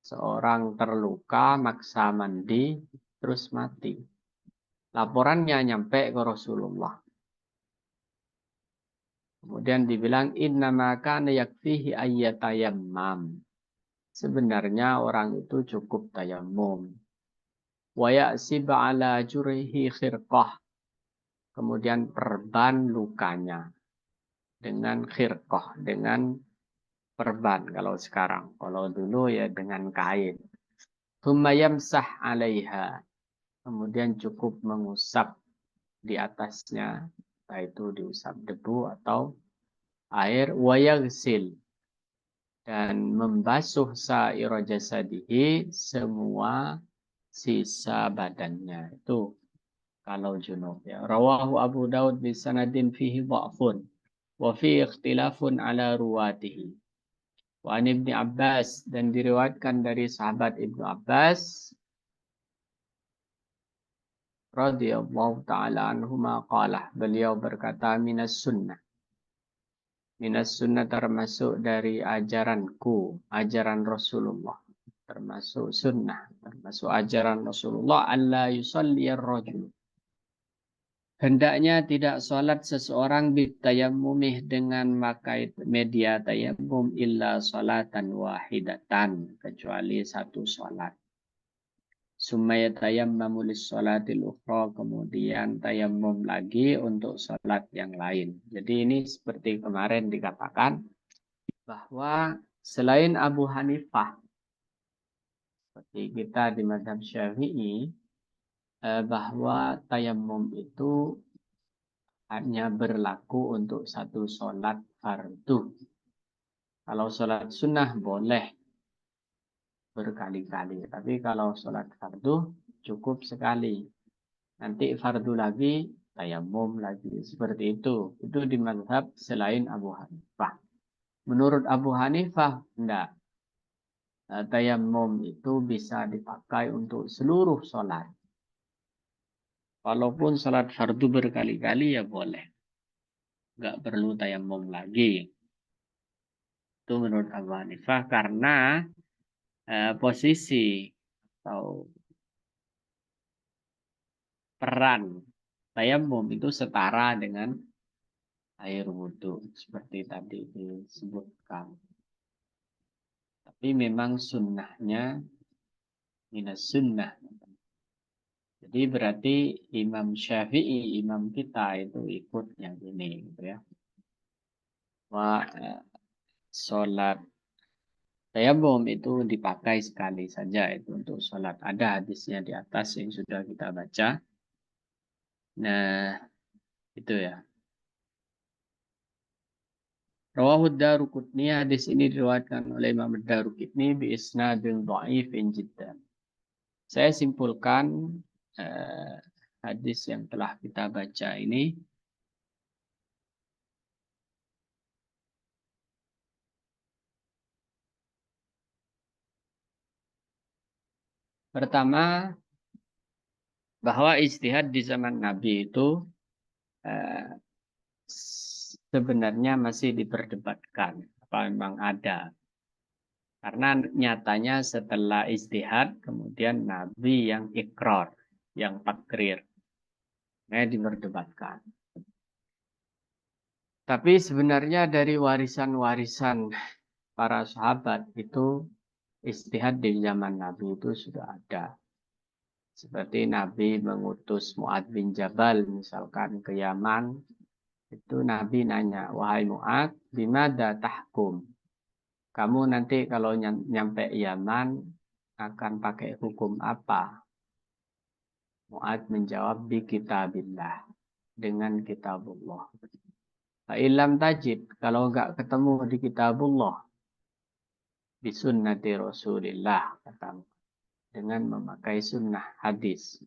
seorang terluka, maksa mandi, terus mati. Laporannya nyampe ke Rasulullah. Kemudian dibilang, innama kana yakfihi ayyatayammam. Sebenarnya orang itu cukup tayammum. Wa ya'sib ala jurihi khirqah. Kemudian perban lukanya dengan khirqah, dengan perban kalau sekarang. Kalau dulu ya dengan kain. Thumma yamsah 'alaiha. Kemudian cukup mengusap di atasnya, yaitu diusap debu atau air, wa yaghsil, dan membasuh sa'ira jasadihi, semua sisa badannya. Itu kalau junub ya. Rawahu Abu Daud bi sanadin fihi dha'fun wa fi ikhtilafun ala ruwatihi. Wa an Ibnu Abbas, dan diriwayatkan dari sahabat Ibnu Abbas radhiyallahu taala anhuma qala, beliau berkata, minas sunnah termasuk dari ajaranku, ajaran Rasulullah, termasuk sunnah, termasuk ajaran Rasulullah, alla yusalli ar-rajul, hendaknya tidak sholat seseorang bitayammumih dengan memakai media tayammum illa sholatan wahidatan, kecuali satu sholat. Sumaya tayammamu lis-sholatil ukhra, kemudian tayammum lagi untuk sholat yang lain. Jadi ini seperti kemarin dikatakan bahwa selain Abu Hanifah, seperti kita di mazhab Syafi'i, bahwa tayammum itu hanya berlaku untuk satu sholat fardu. Kalau sholat sunnah boleh berkali-kali, tapi kalau sholat fardu cukup sekali. Nanti fardu lagi, tayammum lagi, seperti itu. Itu di mazhab selain Abu Hanifah. Menurut Abu Hanifah, enggak. Tayammum itu bisa dipakai untuk seluruh sholat. Walaupun sholat fardu berkali-kali ya boleh. Enggak perlu tayammum lagi. Itu menurut Abu Hanifah karena posisi atau peran tayammum itu setara dengan air wudhu seperti tadi disebutkan. Tapi memang sunnahnya minas sunnah. Jadi berarti Imam Syafi'i, imam kita itu ikut yang ini gitu ya. Sholat tayammum itu dipakai sekali saja itu untuk sholat. Ada hadisnya di atas yang sudah kita baca. Nah, itu ya. Rawahu Daruqutni, hadis ini diriwayatkan oleh Imam Daruqutni bi isnadin dha'ifin jiddan. Saya simpulkan hadis yang telah kita baca ini pertama, bahwa ijtihad di zaman Nabi itu sebenarnya masih diperdebatkan apa memang ada. Karena nyatanya setelah ijtihad kemudian Nabi yang ikrar, yang takrir. Nah, diperdebatkan. Tapi sebenarnya dari warisan-warisan para sahabat itu ijtihad di zaman Nabi itu sudah ada. Seperti Nabi mengutus Mu'adz bin Jabal misalkan ke Yaman, itu Nabi nanya, wahai Mu'adz, bimada tahkum? Kamu nanti kalau nyampe Yaman akan pakai hukum apa? Mu'adz menjawab, bi kitabillah, dengan kitabullah. Fa'ilam tajid, kalau enggak ketemu di kitabullah, bi sunnati Rasulillah, kata, dengan memakai sunnah hadis.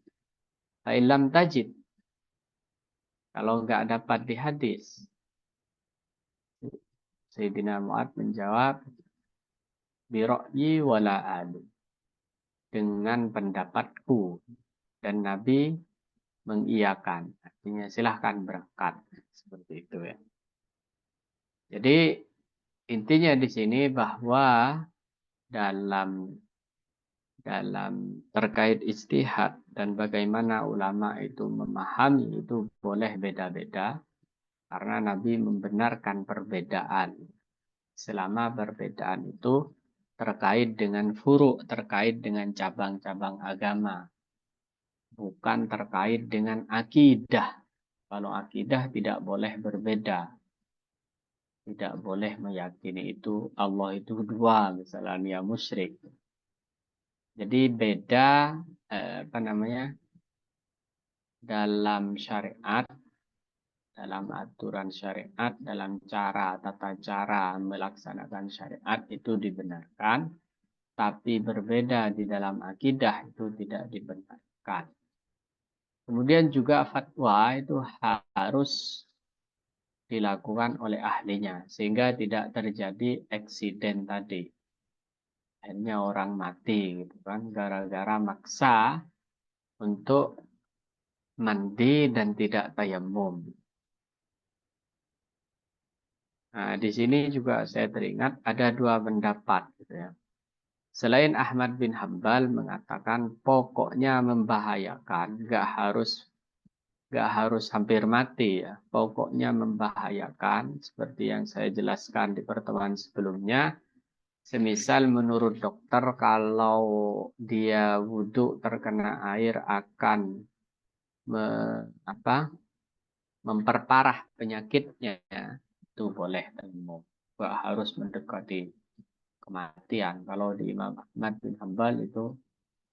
Fa'ilam tajid, kalau enggak dapat di hadis, Sayyidina Mu'adz menjawab, bi ra'yi wala alu, dengan pendapatku, dan Nabi mengiyakan, artinya silahkan berangkat, seperti itu ya. Jadi intinya di sini bahwa dalam terkait ijtihad dan bagaimana ulama itu memahami itu boleh beda-beda, karena Nabi membenarkan perbedaan selama perbedaan itu terkait dengan furu', terkait dengan cabang-cabang agama, bukan terkait dengan akidah. Kalau akidah tidak boleh berbeda. Tidak boleh meyakini itu Allah itu dua, misalnya musyrik. Jadi beda dalam syariat, dalam aturan syariat, dalam tata cara melaksanakan syariat itu dibenarkan. tapi berbeda di dalam akidah itu tidak dibenarkan. Kemudian juga fatwa itu harus dilakukan oleh ahlinya sehingga tidak terjadi eksiden tadi. Akhirnya orang mati gitu kan gara-gara maksa untuk mandi dan tidak tayamum. Nah, di sini juga saya teringat ada dua pendapat gitu ya. Selain Ahmad bin Hambal mengatakan pokoknya membahayakan, nggak harus hampir mati ya. Pokoknya membahayakan seperti yang saya jelaskan di pertemuan sebelumnya. Semisal menurut dokter kalau dia wudhu terkena air akan memperparah penyakitnya, itu boleh tayamum. Nggak harus mendekati kematian. Kalau di Imam Ahmad bin Hambal itu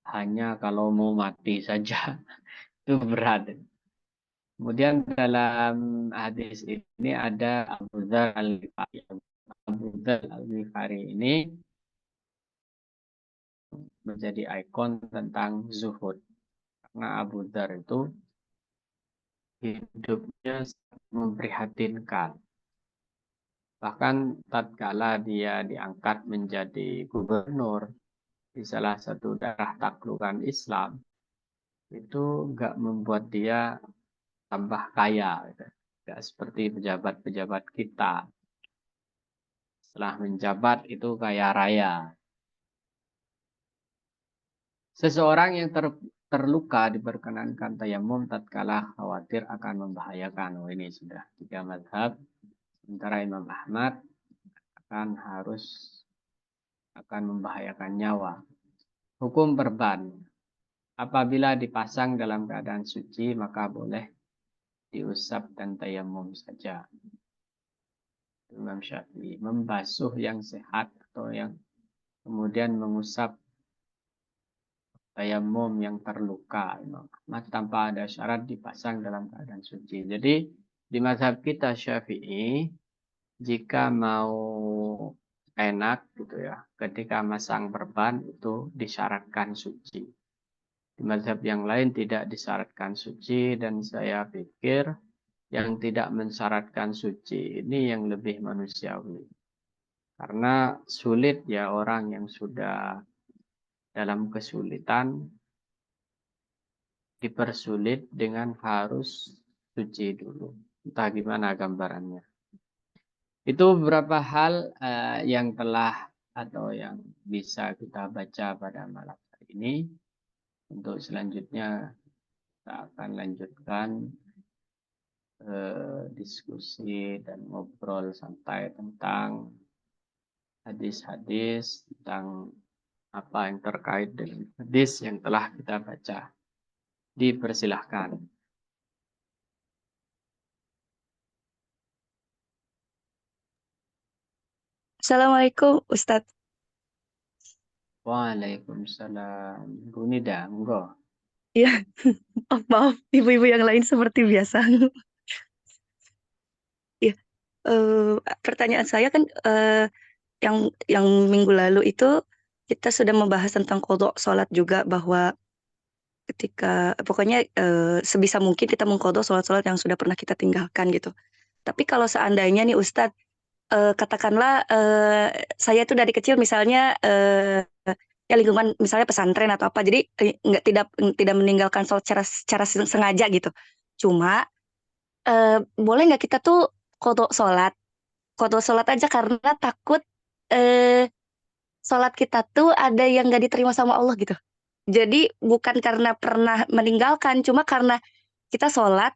hanya kalau mau mati saja itu berat. Kemudian dalam hadis ini ada Abu Dzar Al-Ghifari. Abu Dzar Al-Ghifari ini menjadi ikon tentang zuhud. Karena Abu Dzar itu hidupnya memprihatinkan. Bahkan tatkala dia diangkat menjadi gubernur di salah satu daerah taklukan Islam, itu nggak membuat dia tambah kaya. Nggak seperti pejabat-pejabat kita. Setelah menjabat itu kaya raya. Seseorang yang terluka diperkenankan tayamum tatkala khawatir akan membahayakan. Oh, ini sudah 3 mazhab. Sementara Imam Ahmad akan membahayakan nyawa. Hukum berban. Apabila dipasang dalam keadaan suci, maka boleh diusap dan tayamum saja. Imam Syafi'i membasuh yang sehat atau yang kemudian mengusap tayamum yang terluka. Imam Ahmad tanpa ada syarat dipasang dalam keadaan suci. Jadi di mazhab kita Syafi'i, jika mau enak gitu ya, ketika masang perban itu disyaratkan suci. Di mazhab yang lain tidak disyaratkan suci dan saya pikir yang tidak mensyaratkan suci ini yang lebih manusiawi. Karena sulit ya orang yang sudah dalam kesulitan dipersulit dengan harus suci dulu. Entah gimana gambarannya. Itu beberapa hal yang telah atau yang bisa kita baca pada malam hari ini. Untuk selanjutnya kita akan lanjutkan diskusi dan ngobrol santai tentang hadis-hadis, tentang apa yang terkait dengan hadis yang telah kita baca. Dipersilahkan. Assalamualaikum Ustadz. Waalaikumsalam. Bu Nida, monggo. Iya, oh, maaf ibu-ibu yang lain seperti biasa. Iya, pertanyaan saya kan yang minggu lalu itu kita sudah membahas tentang qadha sholat juga, bahwa ketika pokoknya sebisa mungkin kita mengqadha sholat-sholat yang sudah pernah kita tinggalkan gitu. Tapi kalau seandainya nih Ustadz, katakanlah saya tuh dari kecil misalnya ya lingkungan misalnya pesantren atau apa, jadi tidak meninggalkan sholat secara sengaja gitu. Cuma boleh nggak kita tuh qadha sholat aja karena takut sholat kita tuh ada yang nggak diterima sama Allah gitu. Jadi bukan karena pernah meninggalkan, cuma karena kita sholat,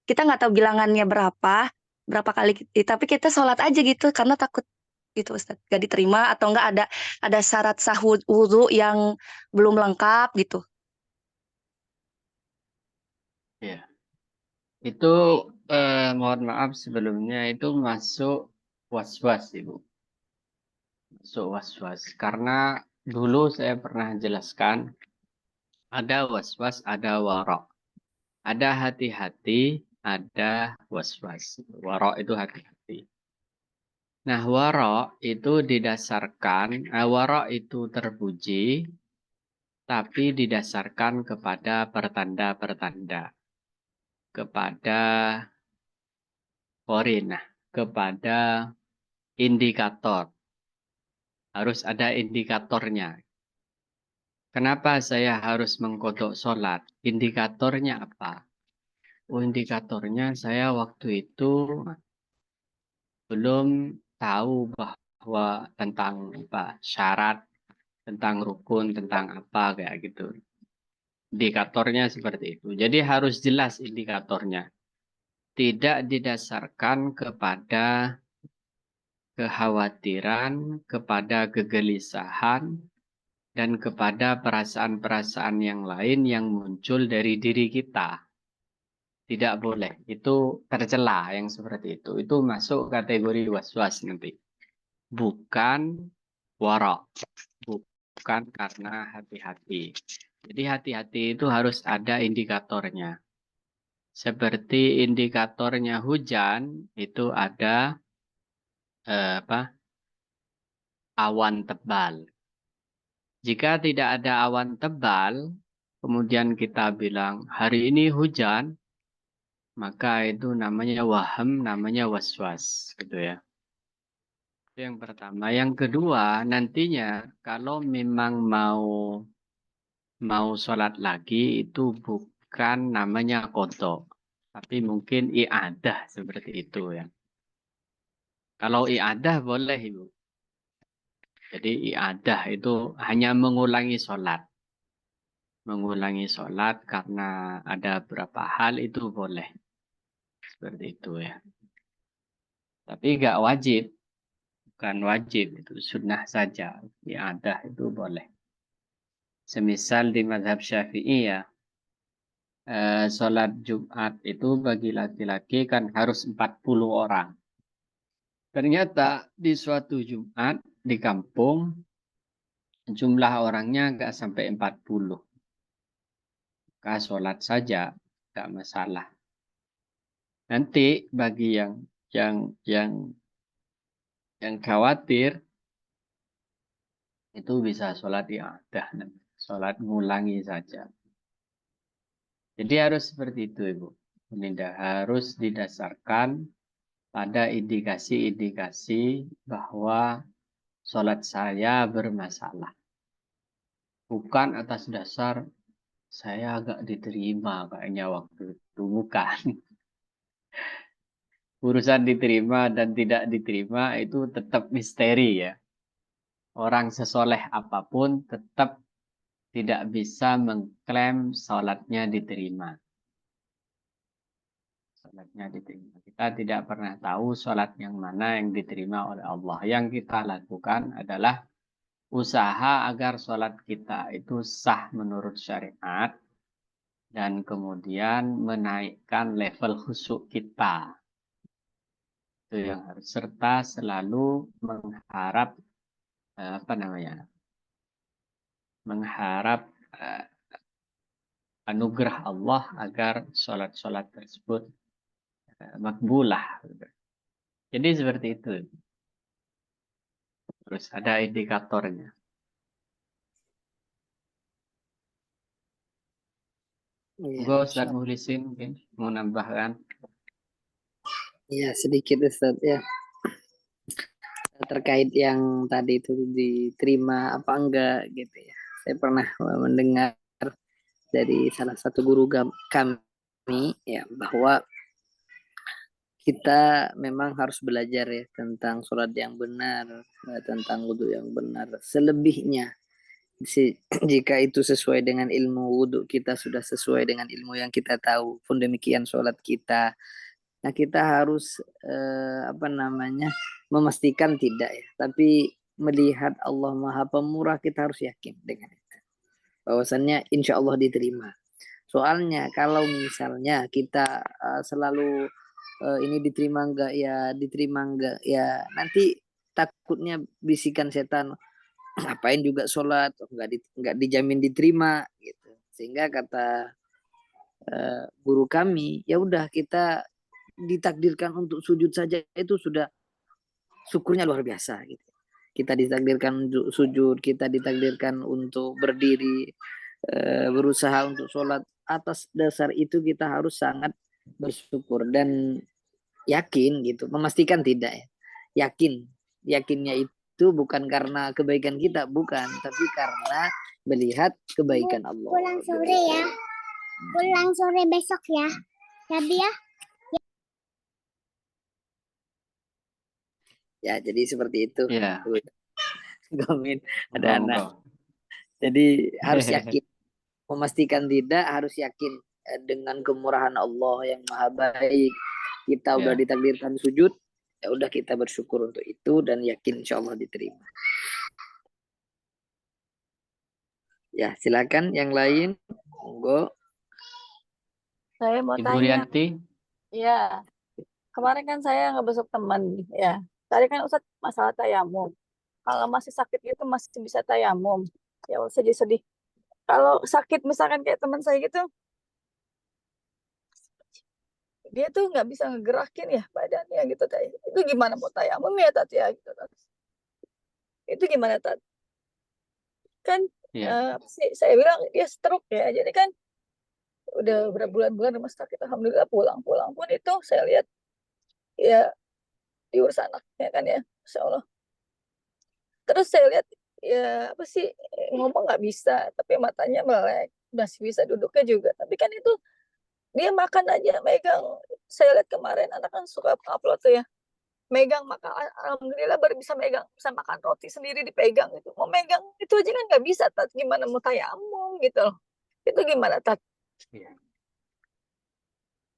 kita nggak tahu bilangannya berapa kali, tapi kita sholat aja gitu karena takut gitu Ustadz, nggak diterima atau nggak ada syarat sah wudhu yang belum lengkap gitu. Ya. Itu mohon maaf sebelumnya itu masuk was-was Ibu. Masuk was-was. Karena dulu saya pernah jelaskan ada was-was, ada warok. Ada hati-hati, ada was-was. Warok itu hati-hati. Nah, wara itu didasarkan, wara itu terpuji, tapi didasarkan kepada pertanda-pertanda, kepada korinah, kepada indikator. Harus ada indikatornya. Kenapa saya harus mengkodok sholat? Indikatornya apa? Oh, indikatornya saya waktu itu belum tahu bahwa tentang apa syarat, tentang rukun, tentang apa kayak gitu. Indikatornya seperti itu. Jadi harus jelas indikatornya. Tidak didasarkan kepada kekhawatiran, kepada kegelisahan, dan kepada perasaan-perasaan yang lain yang muncul dari diri kita. Tidak boleh. Itu tercela yang seperti itu. Itu masuk kategori was-was nanti. Bukan wara. Bukan karena hati-hati. Jadi hati-hati itu harus ada indikatornya. Seperti indikatornya hujan itu ada awan tebal. Jika tidak ada awan tebal, kemudian kita bilang hari ini hujan, maka itu namanya waham, namanya was-was, gitu ya. Itu yang pertama. Yang kedua, nantinya kalau memang mau sholat lagi itu bukan namanya kodok, tapi mungkin i'adah seperti itu ya. Kalau i'adah boleh Ibu. Jadi i'adah itu hanya mengulangi sholat. Mengulangi sholat karena ada beberapa hal itu boleh. Seperti itu ya. Tapi nggak wajib. Bukan wajib, itu sunnah saja. I'adah itu boleh. Semisal di mazhab Syafi'i ya. Sholat Jumat itu bagi laki-laki kan harus 40 orang. Ternyata di suatu Jumat di kampung jumlah orangnya nggak sampai 40. Maka sholat saja nggak masalah. Nanti bagi yang khawatir itu bisa sholat i'adah, sholat ngulangi saja. Jadi harus seperti itu Ibu. Tidak harus didasarkan pada indikasi-indikasi bahwa sholat saya bermasalah. Bukan atas dasar saya agak diterima kayaknya waktu itu. Bukan. Urusan diterima dan tidak diterima itu tetap misteri ya. Orang sesoleh apapun tetap tidak bisa mengklaim sholatnya diterima. Sholatnya diterima. Kita tidak pernah tahu sholat yang mana yang diterima oleh Allah. Yang kita lakukan adalah usaha agar sholat kita itu sah menurut syariat dan kemudian menaikkan level khusyuk kita. Itu yang harus serta selalu mengharap mengharap anugerah Allah agar sholat-sholat tersebut makbulah. Jadi seperti itu. Terus ada indikatornya. Iya, Juga Ustaz Masya Allah. Muhlisin mungkin mau nambahkan. Iya, sedikit Ustaz ya. Terkait yang tadi itu diterima apa enggak gitu ya. Saya pernah mendengar dari salah satu guru kami ya bahwa kita memang harus belajar ya tentang sholat yang benar, tentang wudhu yang benar. Selebihnya, jika itu sesuai dengan ilmu wudhu kita sudah sesuai dengan ilmu yang kita tahu, pun demikian sholat kita. Nah kita harus memastikan tidak ya, tapi melihat Allah Maha Pemurah kita harus yakin dengan itu. Bahwasannya insya Allah diterima. Soalnya kalau misalnya kita selalu ini diterima enggak ya, nanti takutnya bisikan setan ngapain juga sholat enggak dijamin diterima gitu. Sehingga kata guru kami ya udah kita ditakdirkan untuk sujud saja itu sudah syukurnya luar biasa gitu. Kita ditakdirkan sujud, kita ditakdirkan untuk berdiri, berusaha untuk sholat. Atas dasar itu kita harus sangat bersyukur dan yakin gitu, memastikan tidak ya. Yakinnya itu bukan karena kebaikan kita, bukan, tapi karena melihat kebaikan Allah. Pulang sore ya. Pulang sore besok ya. Tapi ya. Ya, jadi seperti itu. Ya, Gomin, ada anak. monggo. Jadi harus yakin, memastikan tidak, harus yakin dengan kemurahan Allah yang maha baik. Kita udah Ya. ditakdirkan sujud, ya udah kita bersyukur untuk itu dan yakin insya Allah diterima. Ya, silakan yang lain. Monggo. Saya mau Ibu tanya, Rianti, ya kemarin kan saya ngebesuk teman, ya. Tadi kan Ustadz masalah tayamum. Kalau masih sakit gitu masih bisa tayamum. Ya sedih-sedih. Kalau sakit misalkan kayak teman saya gitu, dia tuh nggak bisa ngegerakin ya badannya gitu. Itu gimana mau tayamum ya Tat ya gitu. Tat. Itu gimana Tat? Kan ya, apa sih saya bilang dia stroke ya. Jadi kan udah berbulan-bulan rumah sakit. Alhamdulillah pulang-pulang pun itu saya lihat ya diurus anaknya kan ya. Masya Allah. Terus saya lihat ya apa sih ngomong nggak bisa, tapi matanya melek, masih bisa duduknya juga. Tapi kan itu dia makan aja megang. Saya lihat kemarin anak kan suka upload tuh ya, megang makan. Alhamdulillah baru bisa megang, bisa makan roti sendiri dipegang itu. Mau megang itu aja kan nggak bisa, Tat. Gimana mau tayamum gitu loh. Itu gimana Tat? ya,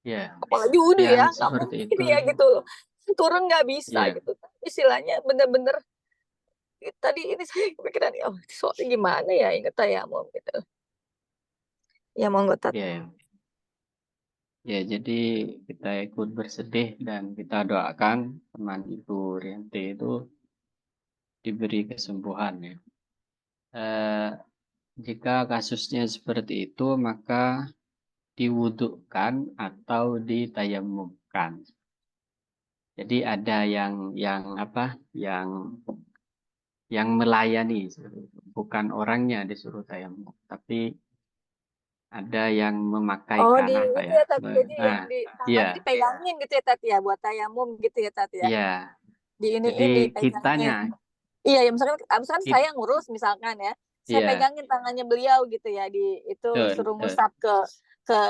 ya. Apalagi wudhu Yang ya, nggak seperti mungkin itu, ya gitu loh. Turun nggak bisa ya, gitu. Istilahnya bener-bener tadi ini saya kepikiran, oh soalnya gimana ya inget tayamum gitu. Ya monggo Tat. ya, ya. Ya, jadi kita ikut bersedih dan kita doakan teman Ibu Rianti itu diberi kesembuhan ya. Eh, jika kasusnya seperti itu, maka diwudukkan atau ditayamumkan. Jadi ada yang apa? Yang melayani, bukan orangnya disuruh tayamum, tapi ada yang Oh memakaikan di apa itu ya? ya Tat. Jadi yang Nah, di iya, tangannya dipegangin gitu ya Tat ya buat tayamum gitu ya Tat ya. iya. Di Jadi iniin kitanya, dipegangin. Iya ya misalkan kit, saya ngurus misalkan ya. Saya iya, pegangin tangannya beliau gitu ya di itu betul, suruh betul, ngusap ke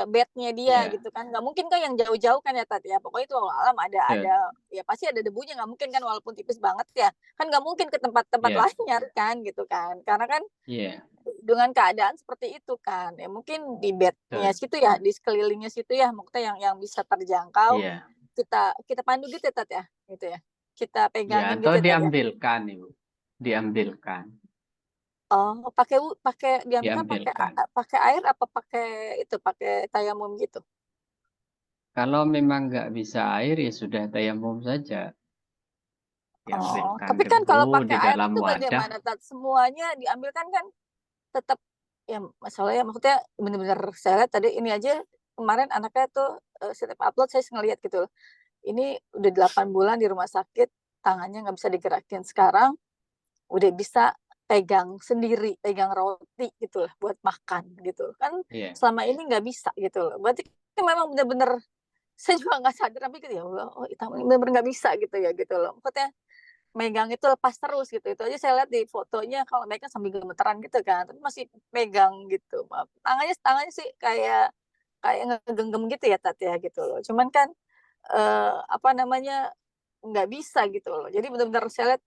bednya dia iya, gitu kan. Nggak mungkin kan yang jauh-jauh kan ya Tat ya. Pokoknya itu alam ada betul, ya pasti ada debunya, nggak mungkin kan walaupun tipis banget ya. Kan nggak mungkin ke tempat-tempat iya, lain kan gitu kan. Karena kan iya, dengan keadaan seperti itu kan ya mungkin di bednya betul, situ ya, di sekelilingnya situ ya, maksudnya yang bisa terjangkau iya, kita kita pandu gitu ya Tat ya, gitu ya, kita ya, pegangin atau gitu ya Tat ya. diambilkan, Ibu, diambilkan, Oh pakai diambilkan pakai diambilkan. pakai air apa pakai itu pakai tayamum gitu. Kalau memang nggak bisa air, ya sudah tayamum saja. Oh Diambilkan tapi kan debu kalau di pakai air dalam itu wadah. bagaimana Tat, semuanya diambilkan kan tetap ya masalahnya, maksudnya bener-bener saya lihat tadi ini aja kemarin anaknya tuh setiap upload saya ngeliat gitu loh. Ini udah 8 bulan di rumah sakit, tangannya nggak bisa digerakin. Sekarang udah bisa pegang sendiri, pegang roti gitu lah buat makan gitu. Kan Iya, selama ini nggak bisa gitu loh. Berarti kan memang bener-bener saya juga nggak sadar tapi gitu ya Allah, oh itu bener-bener nggak bisa gitu ya gitu loh. Maksudnya megang itu lepas terus gitu. Itu aja saya lihat di fotonya kalau mereka sambil gemeteran gitu kan, tapi masih pegang gitu. Tangannya tangannya sih kayak kayak ngegenggam gitu ya Tat ya gitu loh. Cuman kan apa namanya nggak bisa gitu loh. Jadi benar-benar saya lihat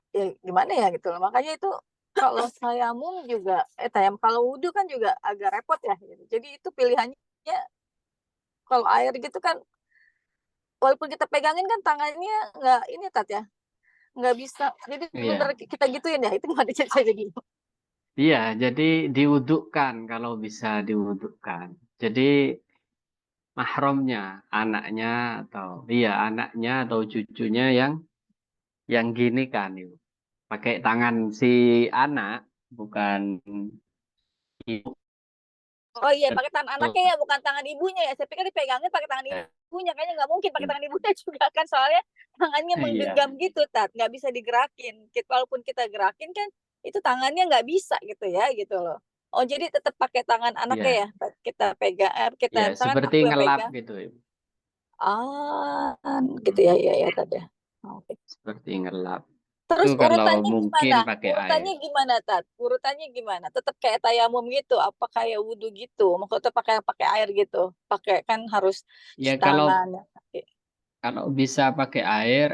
ya gimana ya gitu loh. Makanya itu kalau tayamum juga kalau wudhu kan juga agak repot ya. Gitu. Jadi itu pilihannya kalau air gitu kan walaupun kita pegangin kan tangannya nggak ini Tat ya, nggak bisa. Jadi benar iya, kita gituin ya itu nggak bisa jadi. iya. Jadi diwudukkan kalau bisa diwudukkan. Jadi mahramnya, anaknya atau iya anaknya atau cucunya yang gini kan Ibu. Pakai tangan si anak, bukan ibu. Oh iya pakai tangan anaknya ya bukan tangan ibunya ya. Saya pikir dipegangin pakai tangan ibunya, kayaknya nggak mungkin pakai tangan ibunya juga kan soalnya tangannya Iya. menggenggam gitu, Tat, nggak bisa digerakin. Walaupun kita gerakin kan, itu tangannya nggak bisa gitu ya, gitu loh. Oh, jadi tetap pakai tangan anaknya Iya. ya, Tat? Kita pegang, Ya, tangan seperti aku yang ngelap pegang. gitu, Ibu. Ah, gitu ya, ya, ya, Tat ya. Oke. Seperti ngelap. Terus Itu kalau urutannya mungkin gimana? pakai air. Urutannya gimana, Tat? Urutannya gimana? Tetap kayak tayamum gitu? Apa kayak wudhu gitu? Maksudnya pakai air gitu? Pakai kan harus Ya tangan, ya, kaki. kalau bisa pakai air,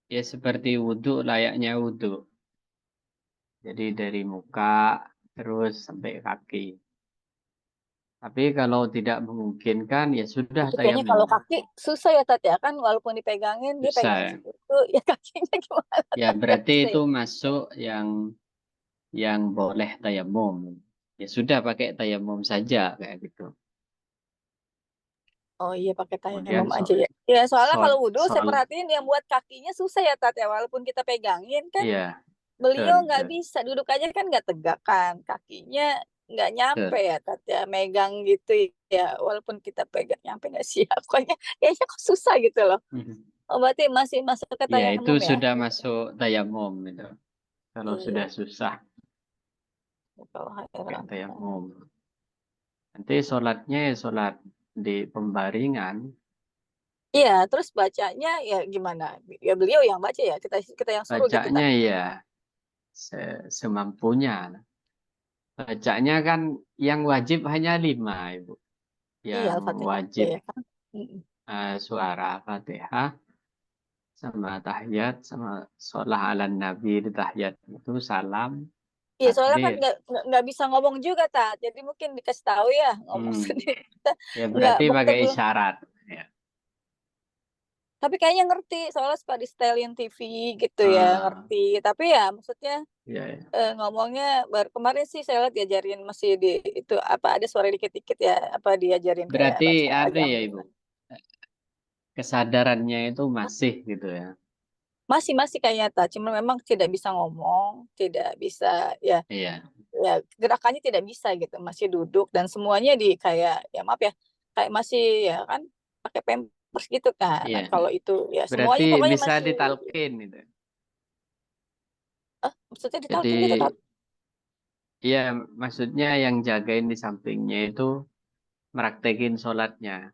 ya seperti wudhu, layaknya wudhu. Jadi dari muka terus sampai kaki. Tapi kalau tidak memungkinkan, ya sudah Tapi kayaknya kalau tayamum. kaki susah ya, Tat ya, kan walaupun dipegangin, dia Susah pegang ya. situ, ya kakinya gimana, Ya Tat? Nggak berarti bisa itu ya? masuk yang boleh tayamum. Ya sudah pakai tayamum saja kayak gitu. Oh iya, pakai Kemudian tayamum aja ya. Ya, soalnya kalau wudhu saya sol, perhatiin yang buat kakinya susah ya, Tat ya, walaupun kita pegangin kan iya, beliau betul, nggak betul, bisa duduk aja kan nggak tegak kan, kakinya nggak nyampe betul. ya, Tat ya, megang gitu ya, walaupun kita pegang nyampe nggak siap. Kayaknya kok susah gitu loh. Oh, berarti masih masuk ke Ya itu tayamum ya? sudah masuk tayamum itu. Kalau Iya, sudah susah kalau pakai heran. tayamum. Nanti sholatnya ya sholat di pembaringan. Iya, terus bacanya ya gimana? Ya beliau yang baca ya, kita yang suruh gitu, Bacanya Tat. ya semampunya. Bacanya kan yang wajib hanya 5, Ibu. Iya, Yang Al-Fatihah aja wajib ya kan. Mm-mm. suara Fatihah sama tahiyat sama sholat ala Nabi di tahiyat itu salam Iya, soalnya kan takbir. nggak bisa ngomong juga, Tat. Jadi mungkin dikasih tahu ya, ngomong Hmm. sendiri. Ya Nggak, berarti kita pakai belum. isyarat. Ya. Tapi kayaknya ngerti, soalnya suka di setelin TV gitu ya, Ah, ngerti. Tapi ya maksudnya ya, ya. ngomongnya baru kemarin sih saya lihat diajarin masih di itu apa ada suara dikit-dikit ya, apa diajarin kayak Berarti baca ada azan ya gitu. Ibu. Kesadarannya itu masih gitu ya. Masih kayaknya tak, cuma memang tidak bisa ngomong, tidak bisa ya, Iya. ya gerakannya tidak bisa gitu, masih duduk dan semuanya di kayak ya maaf ya, kayak masih ya kan pakai pampers gitu kan. Nah, Iya. kalau itu ya Berarti semuanya pokoknya bisa masih ditalkin gitu. maksudnya Jadi ditalkin gitu kan. iya maksudnya yang jagain di sampingnya itu meraktekin sholatnya.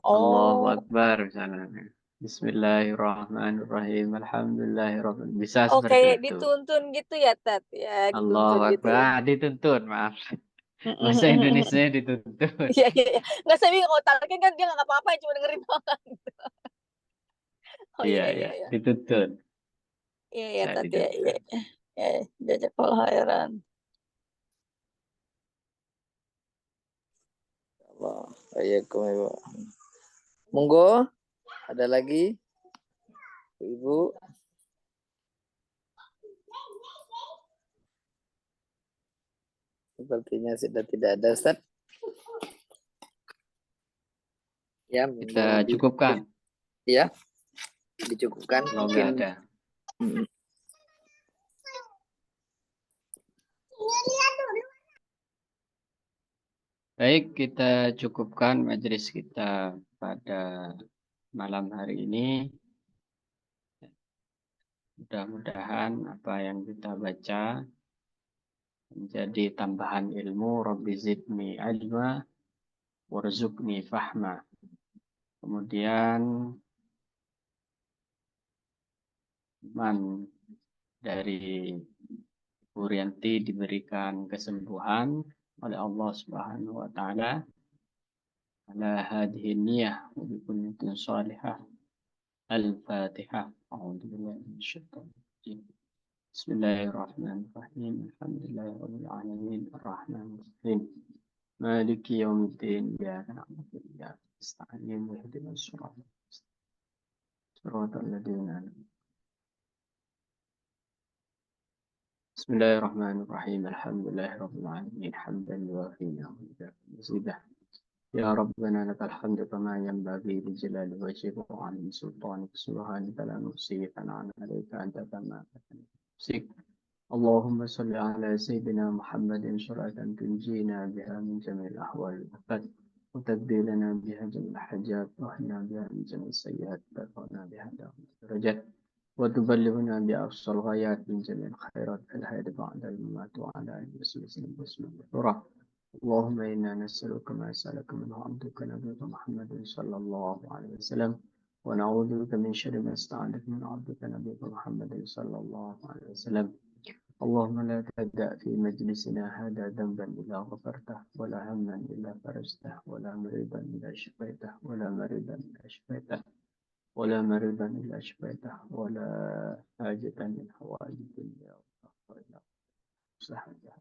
Allahu Oh, Akbar misalnya. Bismillahirrahmanirrahim. Alhamdulillahirrahmanirrahim. Bisa oh seperti kayak itu. dituntun gitu ya, Tat ya, Allahu dituntun gitu Akbar. ya. Ah, dituntun, maaf. Bahasa Indonesia dituntun. Iya, iya, iya. Nggak, saya bingung kalau talkin kan dia nggak ngapa-ngapain, cuma dengerin doang. Oh Iya, iya, iya. iya, iya. Dituntun. Iya, iya, Bisa Tat ya, iya. dituntun. Ya, jajak kalau heran. Allah, Ibu. Monggo, ada lagi Ibu. Sepertinya sudah tidak ada, Ustaz. Ya, Kita cukupkan. ya, dicukupkan. Kalau nggak ada. Baik, kita cukupkan majelis kita pada malam hari ini. Mudah-mudahan apa yang kita baca menjadi tambahan ilmu. Rabbi zidni ilma warzuqni fahma. Kemudian iman dari Bu Rianti diberikan kesembuhan oleh Allah Subhanahu wa taala. Ala hadhihi niyyah wa bi kulli salihah. Al-Fatihah. A'udzubillahi minasyaitonir rajim. Bismillahirrahmanirrahim. Alhamdulillahirabbil alamin. Arrahmanir rahim. Maliki yaumiddin. Iyyaka na'budu wa iyyaka nasta'in. Ihdinas siratal ladzina an'amta. Bismillahirrahmanirrahim. Alhamdulillahirabbil alamin. Hamdan yuwafi ni'amahu mazidah. Ya Rabbana lakal hamdu kama yanbaghi li jalali wajhika wa 'azimi sultanika subhanaka la nuhsi thana'an 'alaika anta kama nafsik. Allahumma salli ala sayyidina Muhammadin suratan tunjina biha min jami'il ahwal wal afat وتقضي لنا بها جميع الحاجات واحنا بها من جميع السيئات وترفعنا بها دار الدرجات وتبلغنا بأقصى الغايات من جميع الخيرات في الحياة بعد الممات وعلى آله وصحبه وسلم. اللهم إنا نسألك ما سألك منه عبدك نبيك محمد صلى الله عليه وسلم ونعوذ بك من شر ما استعاذك من عبدك نبيك محمد صلى الله عليه وسلم. اللهم لا تدع في مجلسنا هذا ذنبا إلا غفرته ولا هما إلا فرجته ولا مريضا إلا شفيته ولا مريضا إلا شفيته ولا مريضا إلا شفيته ولا حاجة من حوائج الدنيا والآخرة إلا صحتها.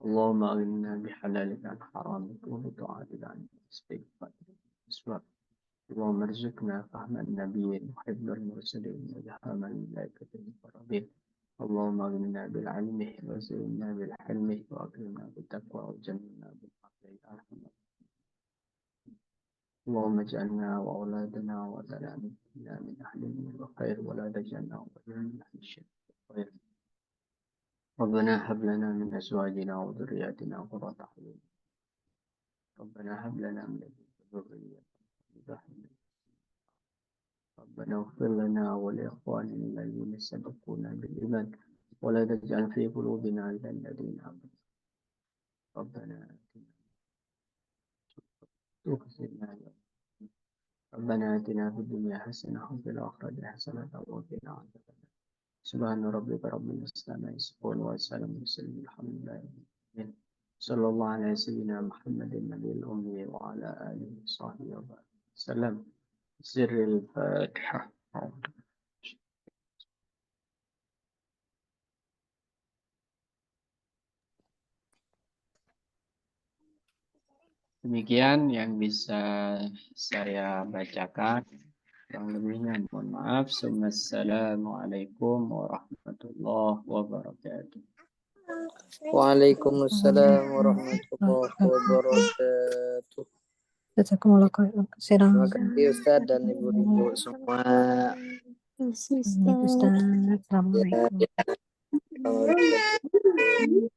اللهم أغننا بحلالك عن حرامك وبطاعتك عن استغفارك. اللهم ارزقنا فهم النبيين وحفظ المرسلين وإلهام الملائكة المقربين. اللهم أغننا بالعلم وزينا بالحلم وأكرمنا بالتقوى وجنبنا بالعافية يا أرحم الراحمين. اللهم اجعلنا وأولادنا وذرياتنا من أهل الخير ولا تجعلنا من أهل الشر والخير. ربنا هب لنا من أزواجنا وذرياتنا قرة أعين. ربنا هب لنا من لدنك ذرية طيبة. ربنا اغفر لنا ولإخواننا الذين سبقونا بالإيمان ولا تجعل في قلوبنا غلا للذين آمنوا. ربنا آتنا في الدنيا حسنة وفي الآخرة حسنة وقنا عذاب النار. سبحان ربك رب العزة عما يصفون وسلام على المرسلين الحمد لله رب العالمين. صلى الله على سيدنا محمد النبي الأمي وعلى آله وصحبه وسلم. سر الفاتحة. Demikian yang bisa saya bacakan. Kurang lebihnya mohon maaf. Assalamualaikum warahmatullahi wabarakatuh. Waalaikumsalam warahmatullahi wabarakatuh. جزاكم الله خيرا. Terima kasih Ustaz dan ibu-ibu semua. Ustaz, Assalamualaikum. Assalamualaikum.